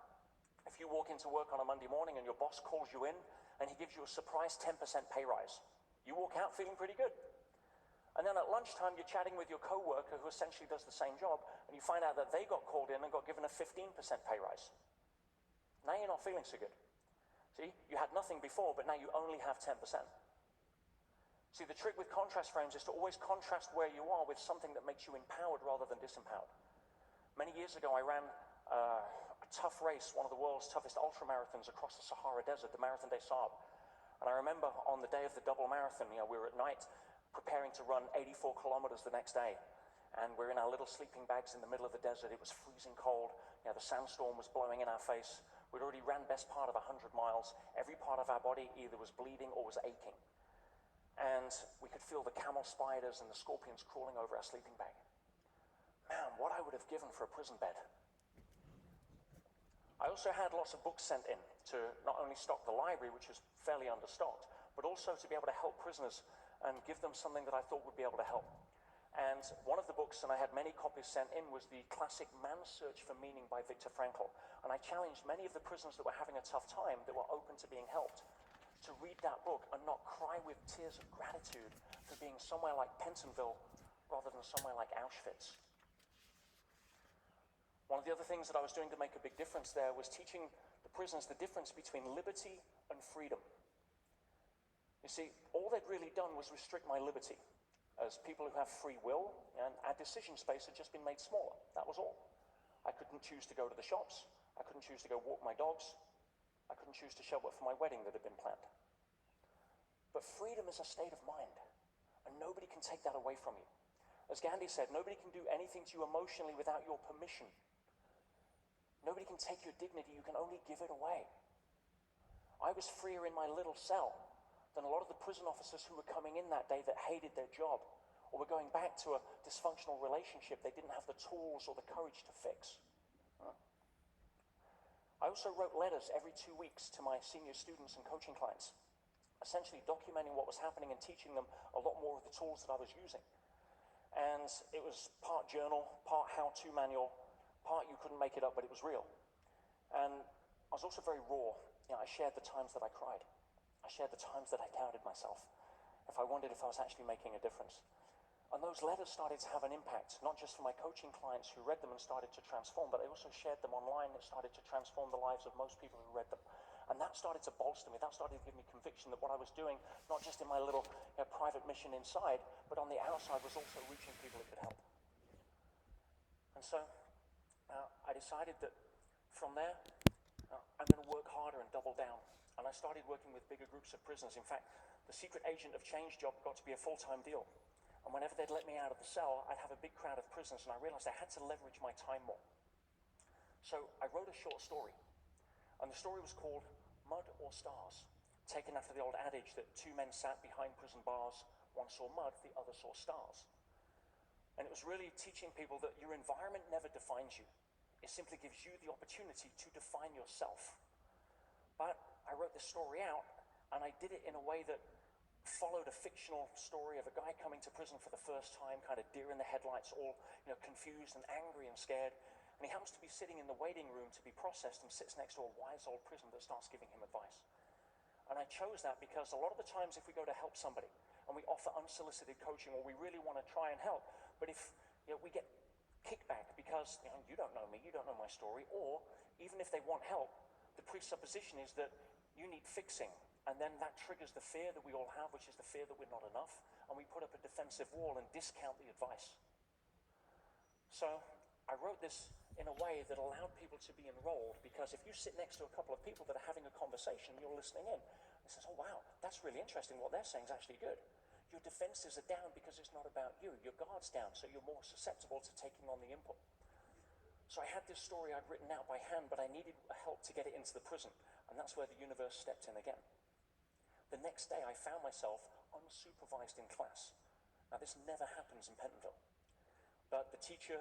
if you walk into work on a Monday morning and your boss calls you in and he gives you a surprise 10% pay rise, you walk out feeling pretty good. And then at lunchtime, you're chatting with your coworker who essentially does the same job, and you find out that they got called in and got given a 15% pay rise. Now you're not feeling so good. See, you had nothing before, but now you only have 10%. See, the trick with contrast frames is to always contrast where you are with something that makes you empowered rather than disempowered. Many years ago, I ran a tough race, one of the world's toughest ultramarathons across the Sahara Desert, the Marathon des Sables. And I remember on the day of the double marathon, we were at night preparing to run 84 kilometers the next day. And we're in our little sleeping bags in the middle of the desert. It was freezing cold. The sandstorm was blowing in our face. We'd already ran best part of 100 miles. Every part of our body either was bleeding or was aching. And we could feel the camel spiders and the scorpions crawling over our sleeping bag. Man, what I would have given for a prison bed. I also had lots of books sent in to not only stock the library, which was fairly understocked, but also to be able to help prisoners and give them something that I thought would be able to help. And one of the books, and I had many copies sent in, was the classic Man's Search for Meaning by Viktor Frankl. And I challenged many of the prisoners that were having a tough time, that were open to being helped, to read that book and not cry with tears of gratitude for being somewhere like Pentonville rather than somewhere like Auschwitz. One of the other things that I was doing to make a big difference there was teaching the prisoners the difference between liberty and freedom. You see, all they'd really done was restrict my liberty. As people who have free will, and our decision space had just been made smaller. That was all. I couldn't choose to go to the shops. I couldn't choose to go walk my dogs. I couldn't choose to show up for my wedding that had been planned. But freedom is a state of mind, and nobody can take that away from you. As Gandhi said, nobody can do anything to you emotionally without your permission. Nobody can take your dignity, you can only give it away. I was freer in my little cell than a lot of the prison officers who were coming in that day that hated their job, or were going back to a dysfunctional relationship they didn't have the tools or the courage to fix. I also wrote letters every 2 weeks to my senior students and coaching clients, essentially documenting what was happening and teaching them a lot more of the tools that I was using. And it was part journal, part how-to manual, part you couldn't make it up, but it was real. And I was also very raw. I shared the times that I cried. I shared the times that I doubted myself, if I wondered if I was actually making a difference. And those letters started to have an impact, not just for my coaching clients who read them and started to transform, but I also shared them online. It started to transform the lives of most people who read them. And that started to bolster me. That started to give me conviction that what I was doing, not just in my little private mission inside, but on the outside was also reaching people it could help. And so I decided that from there, I'm going to work harder and double down. And I started working with bigger groups of prisoners. In fact, the secret agent of change job got to be a full-time deal. And whenever they'd let me out of the cell, I'd have a big crowd of prisoners, and I realized I had to leverage my time more. So I wrote a short story, and the story was called Mud or Stars, taken after the old adage that two men sat behind prison bars, one saw mud, the other saw stars. And it was really teaching people that your environment never defines you. It simply gives you the opportunity to define yourself. But I wrote this story out, and I did it in a way that followed a fictional story of a guy coming to prison for the first time, kind of deer in the headlights, all confused and angry and scared. And he happens to be sitting in the waiting room to be processed and sits next to a wise old prisoner that starts giving him advice. And I chose that because a lot of the times if we go to help somebody and we offer unsolicited coaching, or we really want to try and help, but if we get kickback because you don't know me, you don't know my story, or even if they want help, the presupposition is that you need fixing. And then that triggers the fear that we all have, which is the fear that we're not enough. And we put up a defensive wall and discount the advice. So I wrote this in a way that allowed people to be enrolled, because if you sit next to a couple of people that are having a conversation, you're listening in, and it says, oh wow, that's really interesting, what they're saying is actually good. Your defenses are down because it's not about you. Your guard's down, so you're more susceptible to taking on the input. So I had this story I'd written out by hand, but I needed help to get it into the prison, and that's where the universe stepped in again. The next day, I found myself unsupervised in class. Now, this never happens in Pentonville. But the teacher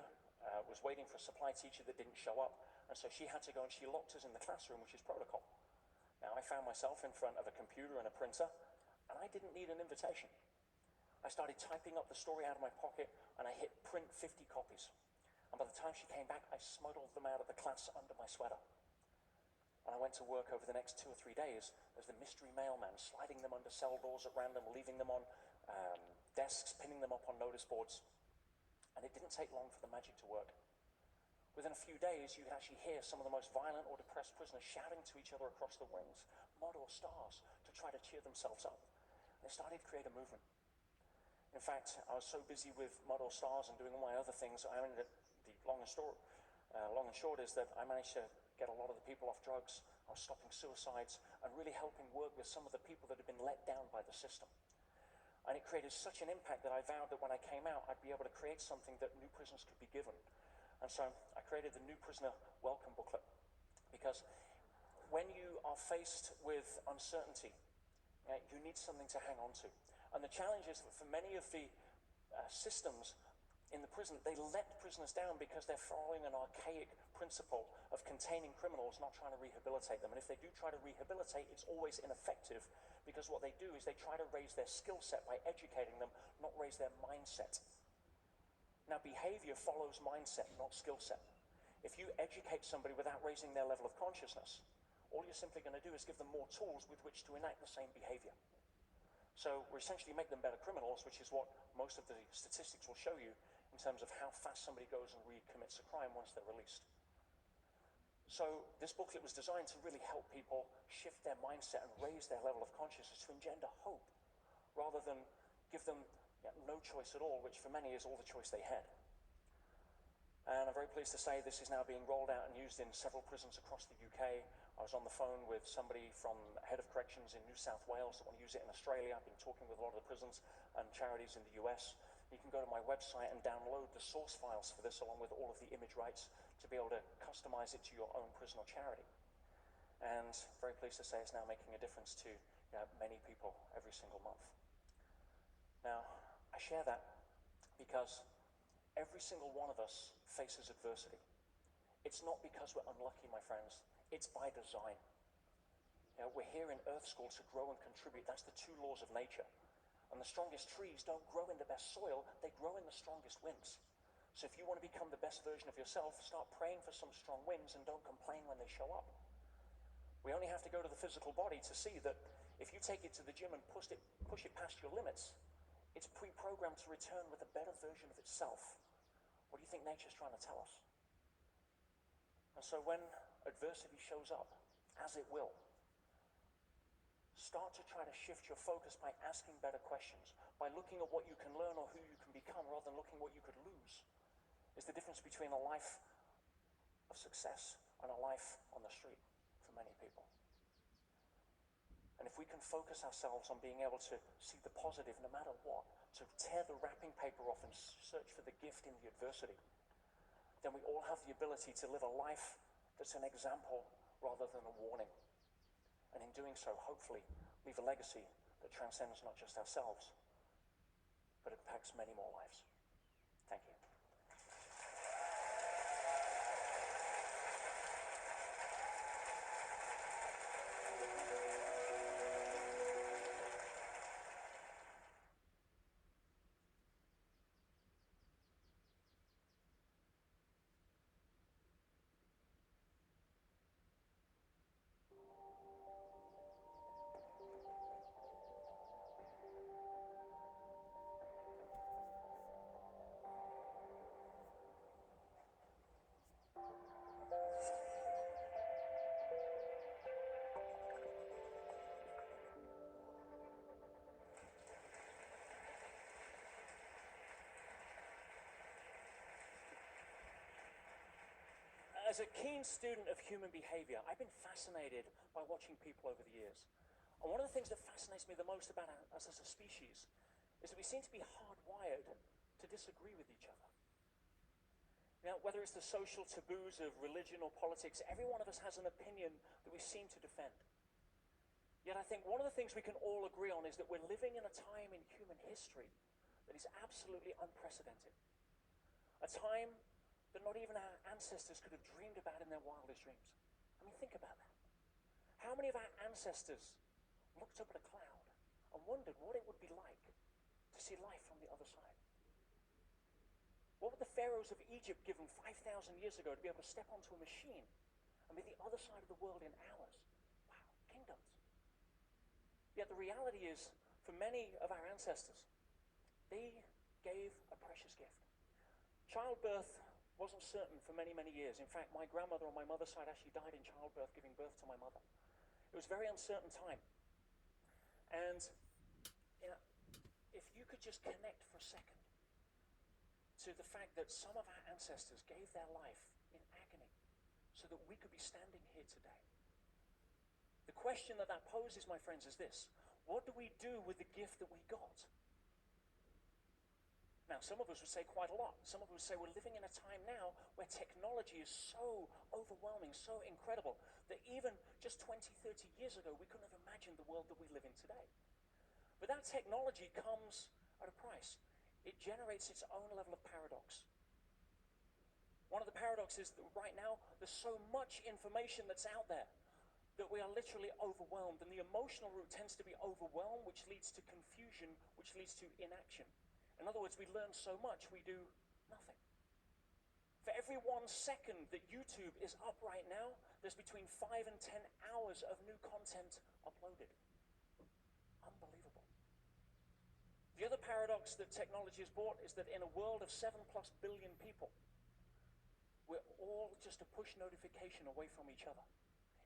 was waiting for a supply teacher that didn't show up, and so she had to go and she locked us in the classroom, which is protocol. Now, I found myself in front of a computer and a printer, and I didn't need an invitation. I started typing up the story out of my pocket, and I hit print 50 copies. And by the time she came back, I smuggled them out of the class under my sweater. And I went to work over the next 2 or 3 days as the mystery mailman, sliding them under cell doors at random, leaving them on desks, pinning them up on notice boards. And it didn't take long for the magic to work. Within a few days, you could actually hear some of the most violent or depressed prisoners shouting to each other across the wings, mud or stars, to try to cheer themselves up. They started to create a movement. In fact, I was so busy with mud or stars and doing all my other things, I ended up, the long and short is that I managed to get a lot of the people off drugs. I was stopping suicides and really helping work with some of the people that had been let down by the system. And it created such an impact that I vowed that when I came out, I'd be able to create something that new prisoners could be given. And so I created the New Prisoner Welcome Booklet, because when you are faced with uncertainty, you need something to hang on to. And the challenge is that for many of the systems in the prison, they let prisoners down because they're following an archaic principle of containing criminals, not trying to rehabilitate them. And if they do try to rehabilitate, it's always ineffective, because what they do is they try to raise their skill set by educating them, not raise their mindset. Now, behavior follows mindset, not skill set. If you educate somebody without raising their level of consciousness, all you're simply going to do is give them more tools with which to enact the same behavior. So we essentially make them better criminals, which is what most of the statistics will show you in terms of how fast somebody goes and recommits a crime once they're released. So this booklet was designed to really help people shift their mindset and raise their level of consciousness, to engender hope, rather than give them no choice at all, which for many is all the choice they had. And I'm very pleased to say this is now being rolled out and used in several prisons across the UK. I was on the phone with somebody from Head of Corrections in New South Wales that want to use it in Australia. I've been talking with a lot of the prisons and charities in the US. You can go to my website and download the source files for this, along with all of the image rights, to be able to customize it to your own prison or charity. And very pleased to say it's now making a difference to many people every single month. Now, I share that because every single one of us faces adversity. It's not because we're unlucky, my friends. It's by design. We're here in Earth School to grow and contribute. That's the 2 laws of nature. And the strongest trees don't grow in the best soil, they grow in the strongest winds. So if you want to become the best version of yourself, start praying for some strong winds and don't complain when they show up. We only have to go to the physical body to see that if you take it to the gym and push it past your limits, It's pre-programmed to return with a better version of itself. What do you think nature's trying to tell us? And so when adversity shows up, as it will, start to try to shift your focus by asking better questions, by looking at what you can learn or who you can become rather than looking what you could lose. Is the difference between a life of success and a life on the street for many people. And if we can focus ourselves on being able to see the positive no matter what, to tear the wrapping paper off and search for the gift in the adversity, then we all have the ability to live a life that's an example rather than a warning. And in doing so, hopefully, leave a legacy that transcends not just ourselves, but impacts many more lives. Thank you. As a keen student of human behavior, I've been fascinated by watching people over the years. And one of the things that fascinates me the most about us as a species is that we seem to be hardwired to disagree with each other. Now, whether it's the social taboos of religion or politics, every one of us has an opinion that we seem to defend. Yet I think one of the things we can all agree on is that we're living in a time in human history that is absolutely unprecedented. A time that not even our ancestors could have dreamed about in their wildest dreams. I mean, think about that. How many of our ancestors looked up at a cloud and wondered what it would be like to see life from the other side? What would the pharaohs of Egypt given 5,000 years ago to be able to step onto a machine and be the other side of the world in hours? Wow, kingdoms. Yet the reality is, for many of our ancestors, they gave a precious gift. Childbirth wasn't certain for many, many years. In fact, my grandmother on my mother's side actually died in childbirth, giving birth to my mother. It was a very uncertain time. And, you know, if you could just connect for a second to the fact that some of our ancestors gave their life in agony so that we could be standing here today. The question that poses, my friends, is this: what do we do with the gift that we got? Now, some of us would say quite a lot. Some of us would say we're living in a time now where technology is so overwhelming, so incredible, that even just 20, 30 years ago, we couldn't have imagined the world that we live in today. But that technology comes at a price. It generates its own level of paradox. One of the paradoxes is that right now, there's so much information that's out there that we are literally overwhelmed. And the emotional route tends to be overwhelmed, which leads to confusion, which leads to inaction. In other words, we learn so much, we do nothing. For every 1 second that YouTube is up right now, there's between 5 and 10 hours of new content uploaded. Unbelievable. The other paradox that technology has brought is that in a world of 7+ billion people, we're all just a push notification away from each other.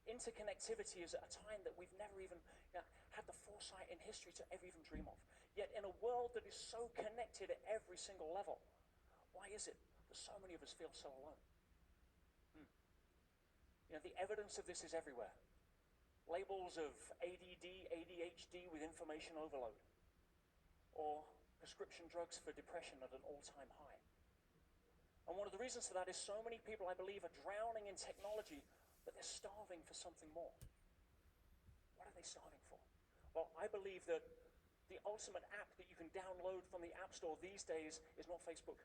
Interconnectivity is at a time that we've never even had the foresight in history to ever even dream of. Yet in a world that is so connected at every single level, why is it that so many of us feel so alone? You know, the evidence of this is everywhere. Labels of ADD, ADHD with information overload, or prescription drugs for depression at an all-time high. And one of the reasons for that is so many people, I believe, are drowning in technology, but they're starving for something more. What are they starving for? Well, I believe that the ultimate app that you can download from the App Store these days is not Facebook.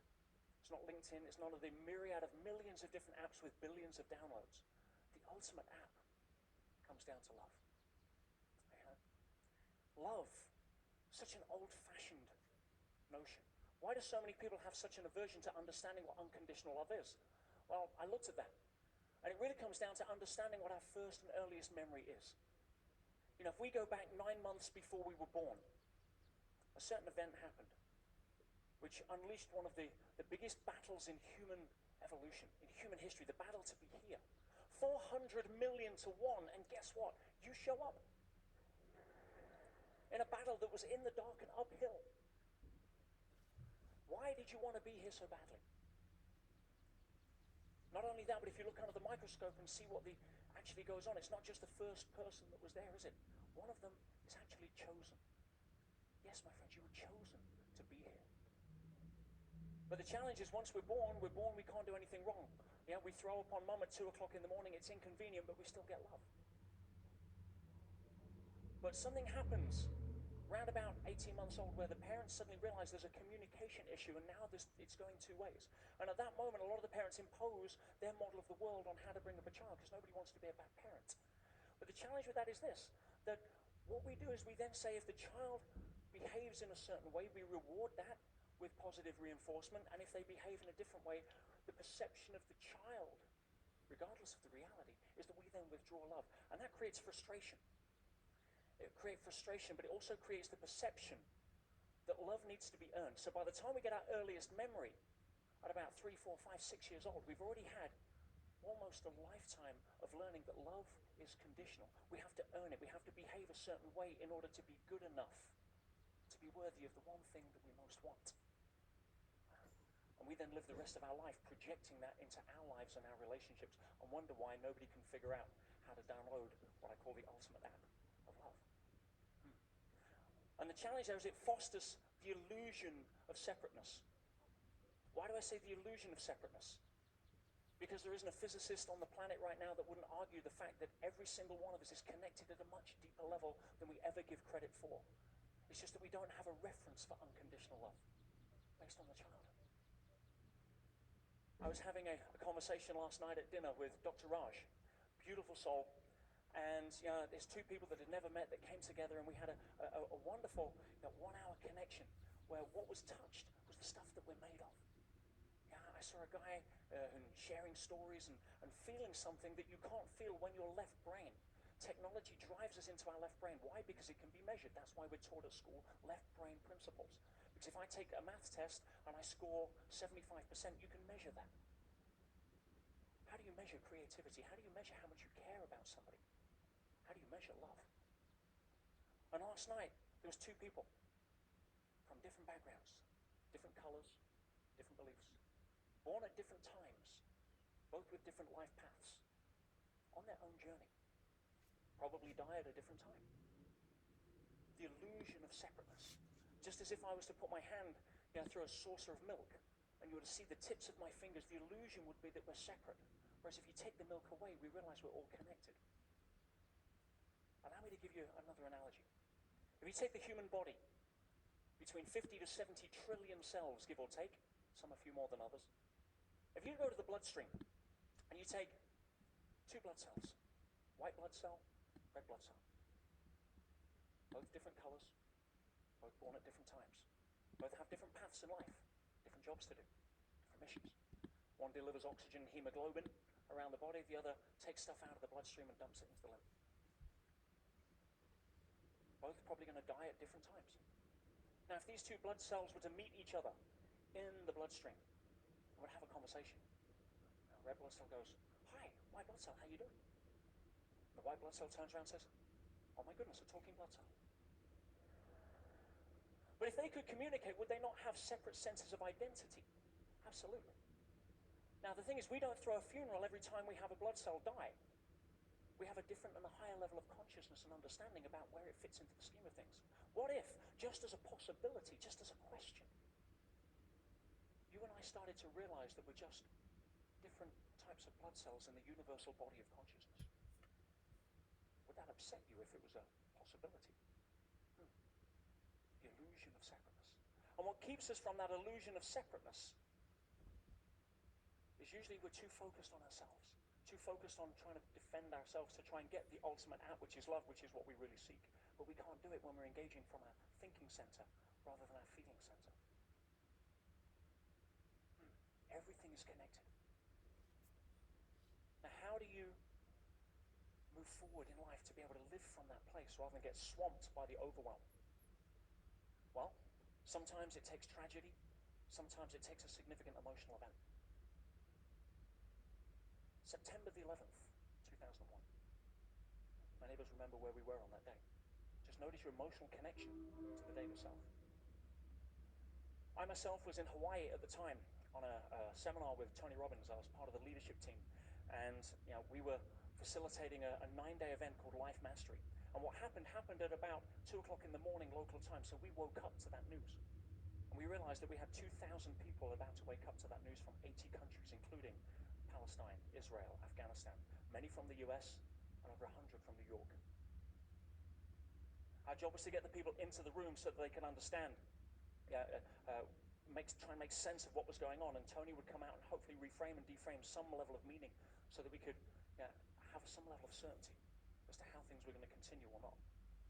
It's not LinkedIn. It's none of the myriad of millions of different apps with billions of downloads. The ultimate app comes down to love. You know? Love, such an old-fashioned notion. Why do so many people have such an aversion to understanding what unconditional love is? Well, I looked at that. And it really comes down to understanding what our first and earliest memory is. You know, if we go back 9 months before we were born, a certain event happened which unleashed one of the biggest battles in human evolution, in human history, the battle to be here. 400 million to 1, and guess what? You show up in a battle that was in the dark and uphill. Why did you want to be here so badly? Not only that, but if you look under the microscope and see what actually goes on, it's not just the first person that was there, is it? One of them is actually chosen. Yes, my friends, you were chosen to be here. But the challenge is once we're born, we can't do anything wrong. Yeah, we throw up on mum at 2 o'clock in the morning, it's inconvenient, but we still get love. But something happens round about 18 months old where the parents suddenly realize there's a communication issue, and now it's going two ways. And at that moment, a lot of the parents impose their model of the world on how to bring up a child because nobody wants to be a bad parent. But the challenge with that is this, that what we do is we then say if the child behaves in a certain way, we reward that with positive reinforcement, and if they behave in a different way, the perception of the child, regardless of the reality, is that we then withdraw love. And that creates frustration. It creates frustration, but it also creates the perception that love needs to be earned. So by the time we get our earliest memory, at about 3, 4, 5, 6 years old, we've already had almost a lifetime of learning that love is conditional. We have to earn it. We have to behave a certain way in order to be good enough to be worthy of the one thing that we most want. And we then live the rest of our life projecting that into our lives and our relationships and wonder why nobody can figure out how to download what I call the ultimate app of love. And the challenge there is it fosters the illusion of separateness. Why do I say the illusion of separateness? Because there isn't a physicist on the planet right now that wouldn't argue the fact that every single one of us is connected at a much deeper level than we ever give credit for. It's just that we don't have a reference for unconditional love based on the child. I was having a conversation last night at dinner with Dr. Raj, beautiful soul, and there's two people that had never met that came together, and we had a wonderful 1-hour connection where what was touched was the stuff that we're made of. I saw a guy sharing stories and feeling something that you can't feel when your left brain. Technology drives us into our left brain. Why? Because it can be measured. That's why we're taught at school left brain principles. Because if I take a maths test and I score 75%, you can measure that. How do you measure creativity? How do you measure how much you care about somebody? How do you measure love? And last night, there was two people from different backgrounds, different colors, different beliefs, born at different times, both with different life paths, on their own journey, probably die at a different time. The illusion of separateness. Just as if I was to put my hand through a saucer of milk and you were to see the tips of my fingers, the illusion would be that we're separate. Whereas if you take the milk away, we realize we're all connected. Allow me to give you another analogy. If you take the human body, between 50 to 70 trillion cells, give or take, some a few more than others. If you go to the bloodstream and you take 2 blood cells, white blood cell, red blood cell, both different colors, both born at different times, both have different paths in life, different jobs to do, different missions. One delivers oxygen and hemoglobin around the body, the other takes stuff out of the bloodstream and dumps it into the lymph. Both probably going to die at different times. Now, if these 2 blood cells were to meet each other in the bloodstream and would have a conversation, red blood cell goes, "Hi, white blood cell, how you doing?" The white blood cell turns around and says, "Oh my goodness, a talking blood cell." But if they could communicate, would they not have separate senses of identity? Absolutely. Now, the thing is, we don't throw a funeral every time we have a blood cell die. We have a different and a higher level of consciousness and understanding about where it fits into the scheme of things. What if, just as a possibility, just as a question, you and I started to realize that we're just different types of blood cells in the universal body of consciousness? Would that upset you if it was a possibility? The illusion of separateness. And what keeps us from that illusion of separateness is usually we're too focused on ourselves, too focused on trying to defend ourselves to try and get the ultimate out, which is love, which is what we really seek. But we can't do it when we're engaging from our thinking center rather than our feeling center. Everything is connected. Now, how do you move forward in life to be able to live from that place rather than get swamped by the overwhelm? Well, sometimes it takes tragedy, sometimes it takes a significant emotional event. September the 11th, 2001. Many of us remember where we were on that day. Just notice your emotional connection to the date itself. I myself was in Hawaii at the time on a seminar with Tony Robbins. I was part of the leadership team, and we were facilitating a 9-day event called Life Mastery. And what happened at about 2 o'clock in the morning local time, so we woke up to that news. And we realized that we had 2,000 people about to wake up to that news from 80 countries, including Palestine, Israel, Afghanistan, many from the US, and over 100 from New York. Our job was to get the people into the room so that they can understand, try and make sense of what was going on. And Tony would come out and hopefully reframe and deframe some level of meaning so that we could have some level of certainty as to how things were going to continue or not.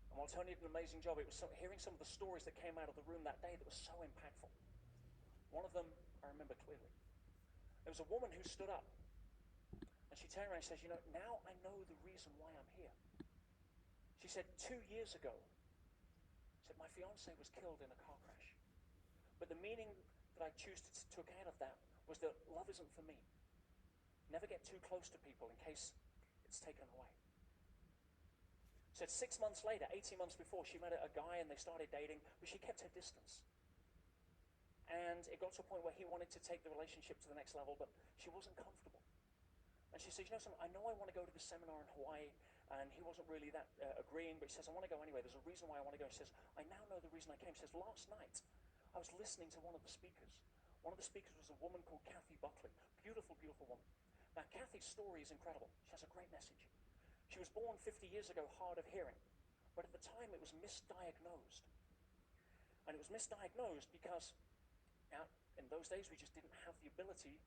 And while Tony did an amazing job, it was hearing some of the stories that came out of the room that day that was so impactful. One of them I remember clearly. There was a woman who stood up, and she turned around and says, now I know the reason why I'm here. She said, 2 years ago, my fiance was killed in a car crash. But the meaning that I took out of that was that love isn't for me. Never get too close to people in case it's taken away. Said 6 months later, 18 months before, she met a guy and they started dating, but she kept her distance. And it got to a point where he wanted to take the relationship to the next level, but she wasn't comfortable. And she says, I know I want to go to the seminar in Hawaii, and he wasn't really that agreeing, but she says, I want to go anyway. There's a reason why I want to go. She says, I now know the reason I came. She says, last night, I was listening to one of the speakers. One of the speakers was a woman called Kathy Buckley. Beautiful, beautiful woman. Now, Kathy's story is incredible. She has a great message. She was born 50 years ago, hard of hearing, but at the time it was misdiagnosed. And it was misdiagnosed because in those days we just didn't have the ability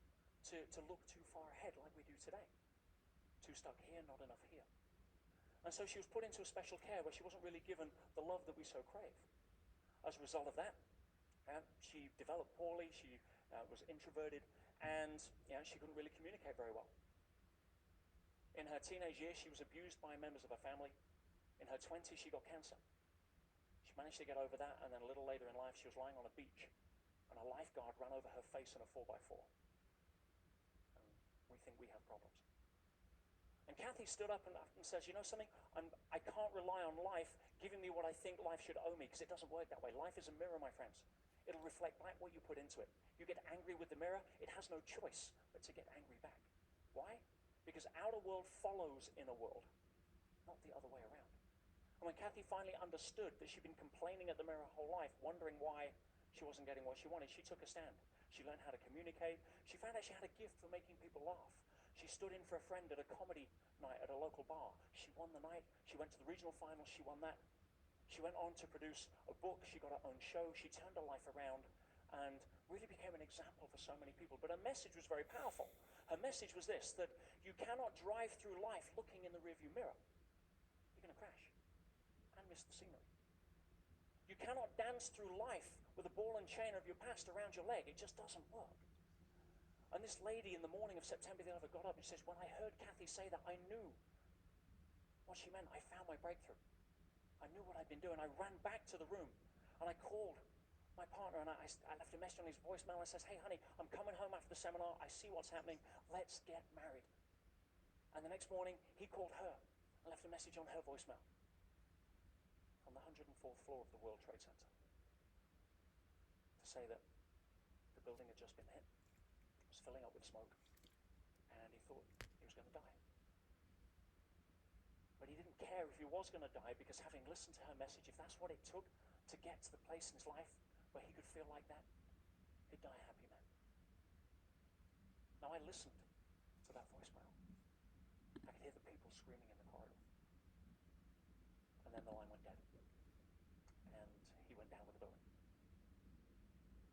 to look too far ahead like we do today. Too stuck here, not enough here. And so she was put into a special care where she wasn't really given the love that we so crave. As a result of that, she developed poorly, she was introverted, and she couldn't really communicate very well. In her teenage years, she was abused by members of her family. In her 20s, she got cancer. She managed to get over that, and then a little later in life, she was lying on a beach, and a lifeguard ran over her face in a 4x4. And we think we have problems. And Kathy stood up and says, something? I can't rely on life giving me what I think life should owe me, because it doesn't work that way. Life is a mirror, my friends. It'll reflect back what you put into it. You get angry with the mirror, it has no choice but to get angry back. Why? Because outer world follows inner world, not the other way around. And when Kathy finally understood that she'd been complaining at the mirror her whole life, wondering why she wasn't getting what she wanted, she took a stand. She learned how to communicate. She found out she had a gift for making people laugh. She stood in for a friend at a comedy night at a local bar. She won the night. She went to the regional finals. She won that. She went on to produce a book. She got her own show. She turned her life around and really became an example for so many people. But her message was very powerful. Her message was this, that you cannot drive through life looking in the rearview mirror. You're going to crash and miss the scenery. You cannot dance through life with a ball and chain of your past around your leg. It just doesn't work. And this lady in the morning of September the 11th got up and says, when I heard Kathy say that, I knew what she meant. I found my breakthrough. I knew what I'd been doing. I ran back to the room and I called my partner and I left a message on his voicemail. I says, hey honey, I'm coming home after the seminar. I see what's happening. Let's get married. And the next morning he called her and left a message on her voicemail from the 104th floor of the World Trade Center to say that the building had just been hit. It was filling up with smoke and he thought he was going to die. But he didn't care if he was going to die, because having listened to her message, if that's what it took to get to the place in his life where he could feel like that, he'd die a happy man. Now I listened to that voicemail. I could hear the people screaming in the corridor. And then the line went dead. And he went down with the building.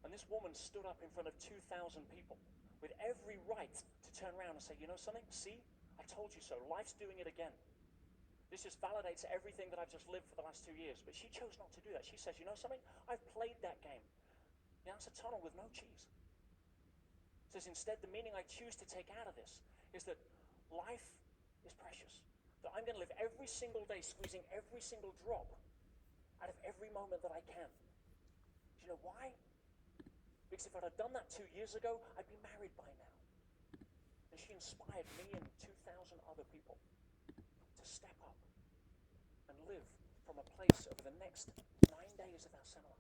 And this woman stood up in front of 2,000 people with every right to turn around and say, you know something? See? I told you so. Life's doing it again. This just validates everything that I've just lived for the last 2 years. But she chose not to do that. She says, you know something? I've played that game. Now it's a tunnel with no cheese. Says instead, the meaning I choose to take out of this is that life is precious. That I'm going to live every single day squeezing every single drop out of every moment that I can. Do you know why? Because if I'd have done that 2 years ago, I'd be married by now. And she inspired me and 2,000 other people to step up and live from a place over the next 9 days of our seminar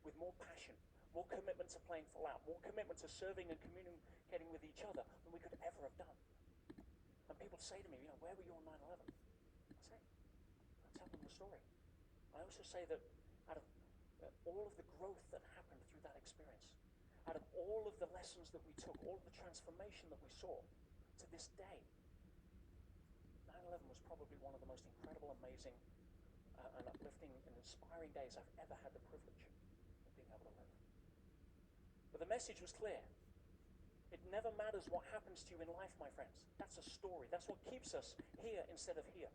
with more passion, more commitment to playing full out, more commitment to serving and communicating with each other than we could ever have done. And people say to me, where were you on 9/11? I tell them the story. I also say that out of all of the growth that happened through that experience, out of all of the lessons that we took, all of the transformation that we saw, to this day, 9/11 was probably one of the most incredible, amazing, and uplifting and inspiring days I've ever had the privilege of being able to live. But the message was clear. It never matters what happens to you in life, my friends. That's a story. That's what keeps us here instead of here.